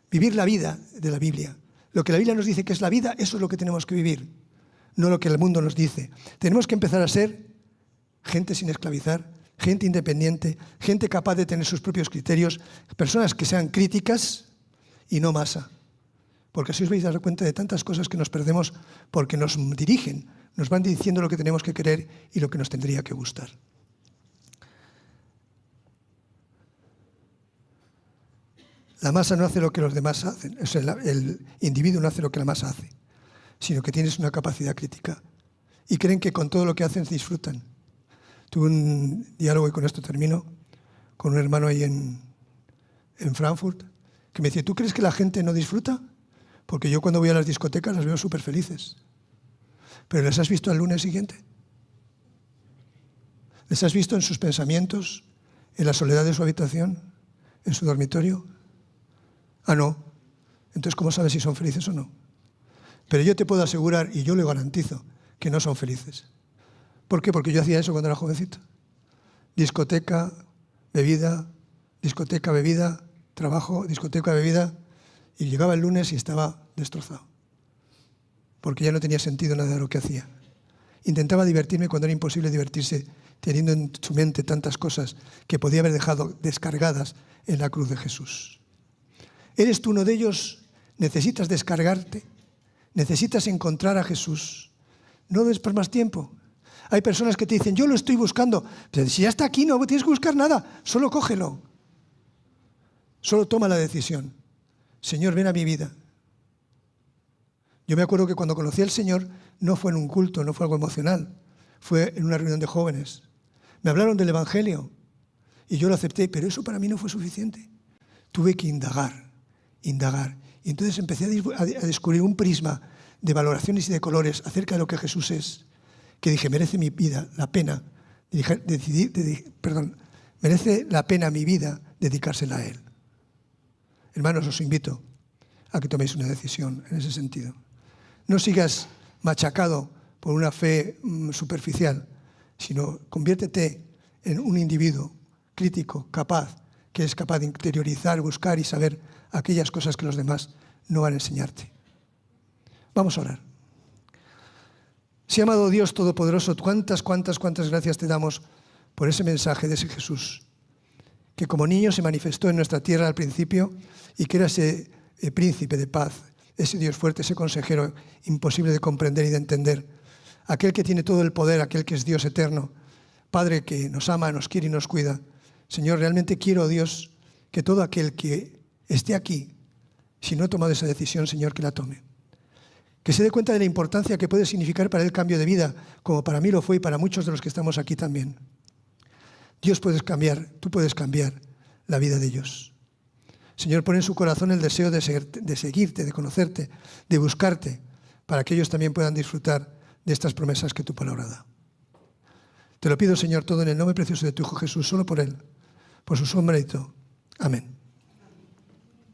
vivir la vida de la Biblia. Lo que la Biblia nos dice que es la vida, eso es lo que tenemos que vivir, no lo que el mundo nos dice. Tenemos que empezar a ser gente sin esclavizar, gente independiente, gente capaz de tener sus propios criterios, personas que sean críticas y no masa. Porque así os vais a dar cuenta de tantas cosas que nos perdemos porque nos dirigen, nos van diciendo lo que tenemos que querer y lo que nos tendría que gustar. La masa no hace lo que los demás hacen, o sea, el individuo no hace lo que la masa hace, sino que tienes una capacidad crítica y creen que con todo lo que hacen disfrutan. Tuve un diálogo, y con esto termino, con un hermano ahí en Frankfurt, que me decía, ¿tú crees que la gente no disfruta? Porque yo cuando voy a las discotecas las veo súper felices. ¿Pero les has visto al lunes siguiente? ¿Les has visto en sus pensamientos, en la soledad de su habitación, en su dormitorio? Ah, no. Entonces, ¿cómo sabes si son felices o no? Pero yo te puedo asegurar, y yo le garantizo, que no son felices. ¿Por qué? Porque yo hacía eso cuando era jovencito. Discoteca, bebida, trabajo, discoteca, bebida, y llegaba el lunes y estaba destrozado. Porque ya no tenía sentido nada de lo que hacía. Intentaba divertirme cuando era imposible divertirse, teniendo en su mente tantas cosas que podía haber dejado descargadas en la cruz de Jesús. ¿Eres tú uno de ellos? ¿Necesitas descargarte? ¿Necesitas encontrar a Jesús? No des por más tiempo. Hay personas que te dicen, yo lo estoy buscando. Pero si ya está aquí, no tienes que buscar nada, solo cógelo. Solo toma la decisión. Señor, ven a mi vida. Yo me acuerdo que cuando conocí al Señor, no fue en un culto, no fue algo emocional, fue en una reunión de jóvenes. Me hablaron del Evangelio y yo lo acepté, pero eso para mí no fue suficiente. Tuve que indagar. Y entonces empecé a descubrir un prisma de valoraciones y de colores acerca de lo que Jesús es, que dije, merece mi vida la pena, merece la pena mi vida dedicársela a Él. Hermanos, os invito a que toméis una decisión en ese sentido. No sigas machacado por una fe superficial, sino conviértete en un individuo crítico, capaz, que es capaz de interiorizar, buscar y saber aquellas cosas que los demás no van a enseñarte. Vamos a orar. Sí, amado Dios Todopoderoso, cuántas gracias te damos por ese mensaje de ese Jesús, que como niño se manifestó en nuestra tierra al principio y que era ese príncipe de paz, ese Dios fuerte, ese consejero imposible de comprender y de entender, aquel que tiene todo el poder, aquel que es Dios eterno, Padre que nos ama, nos quiere y nos cuida. Señor, realmente quiero, Dios, que todo aquel que esté aquí, si no ha tomado esa decisión, Señor, que la tome. Que se dé cuenta de la importancia que puede significar para él cambio de vida, como para mí lo fue y para muchos de los que estamos aquí también. Dios puedes cambiar, tú puedes cambiar la vida de ellos. Señor, pon en su corazón el deseo de seguirte, de conocerte, de buscarte, para que ellos también puedan disfrutar de estas promesas que tu palabra da. Te lo pido, Señor, todo en el nombre precioso de tu Hijo Jesús, solo por Él, por su mérito. Amén.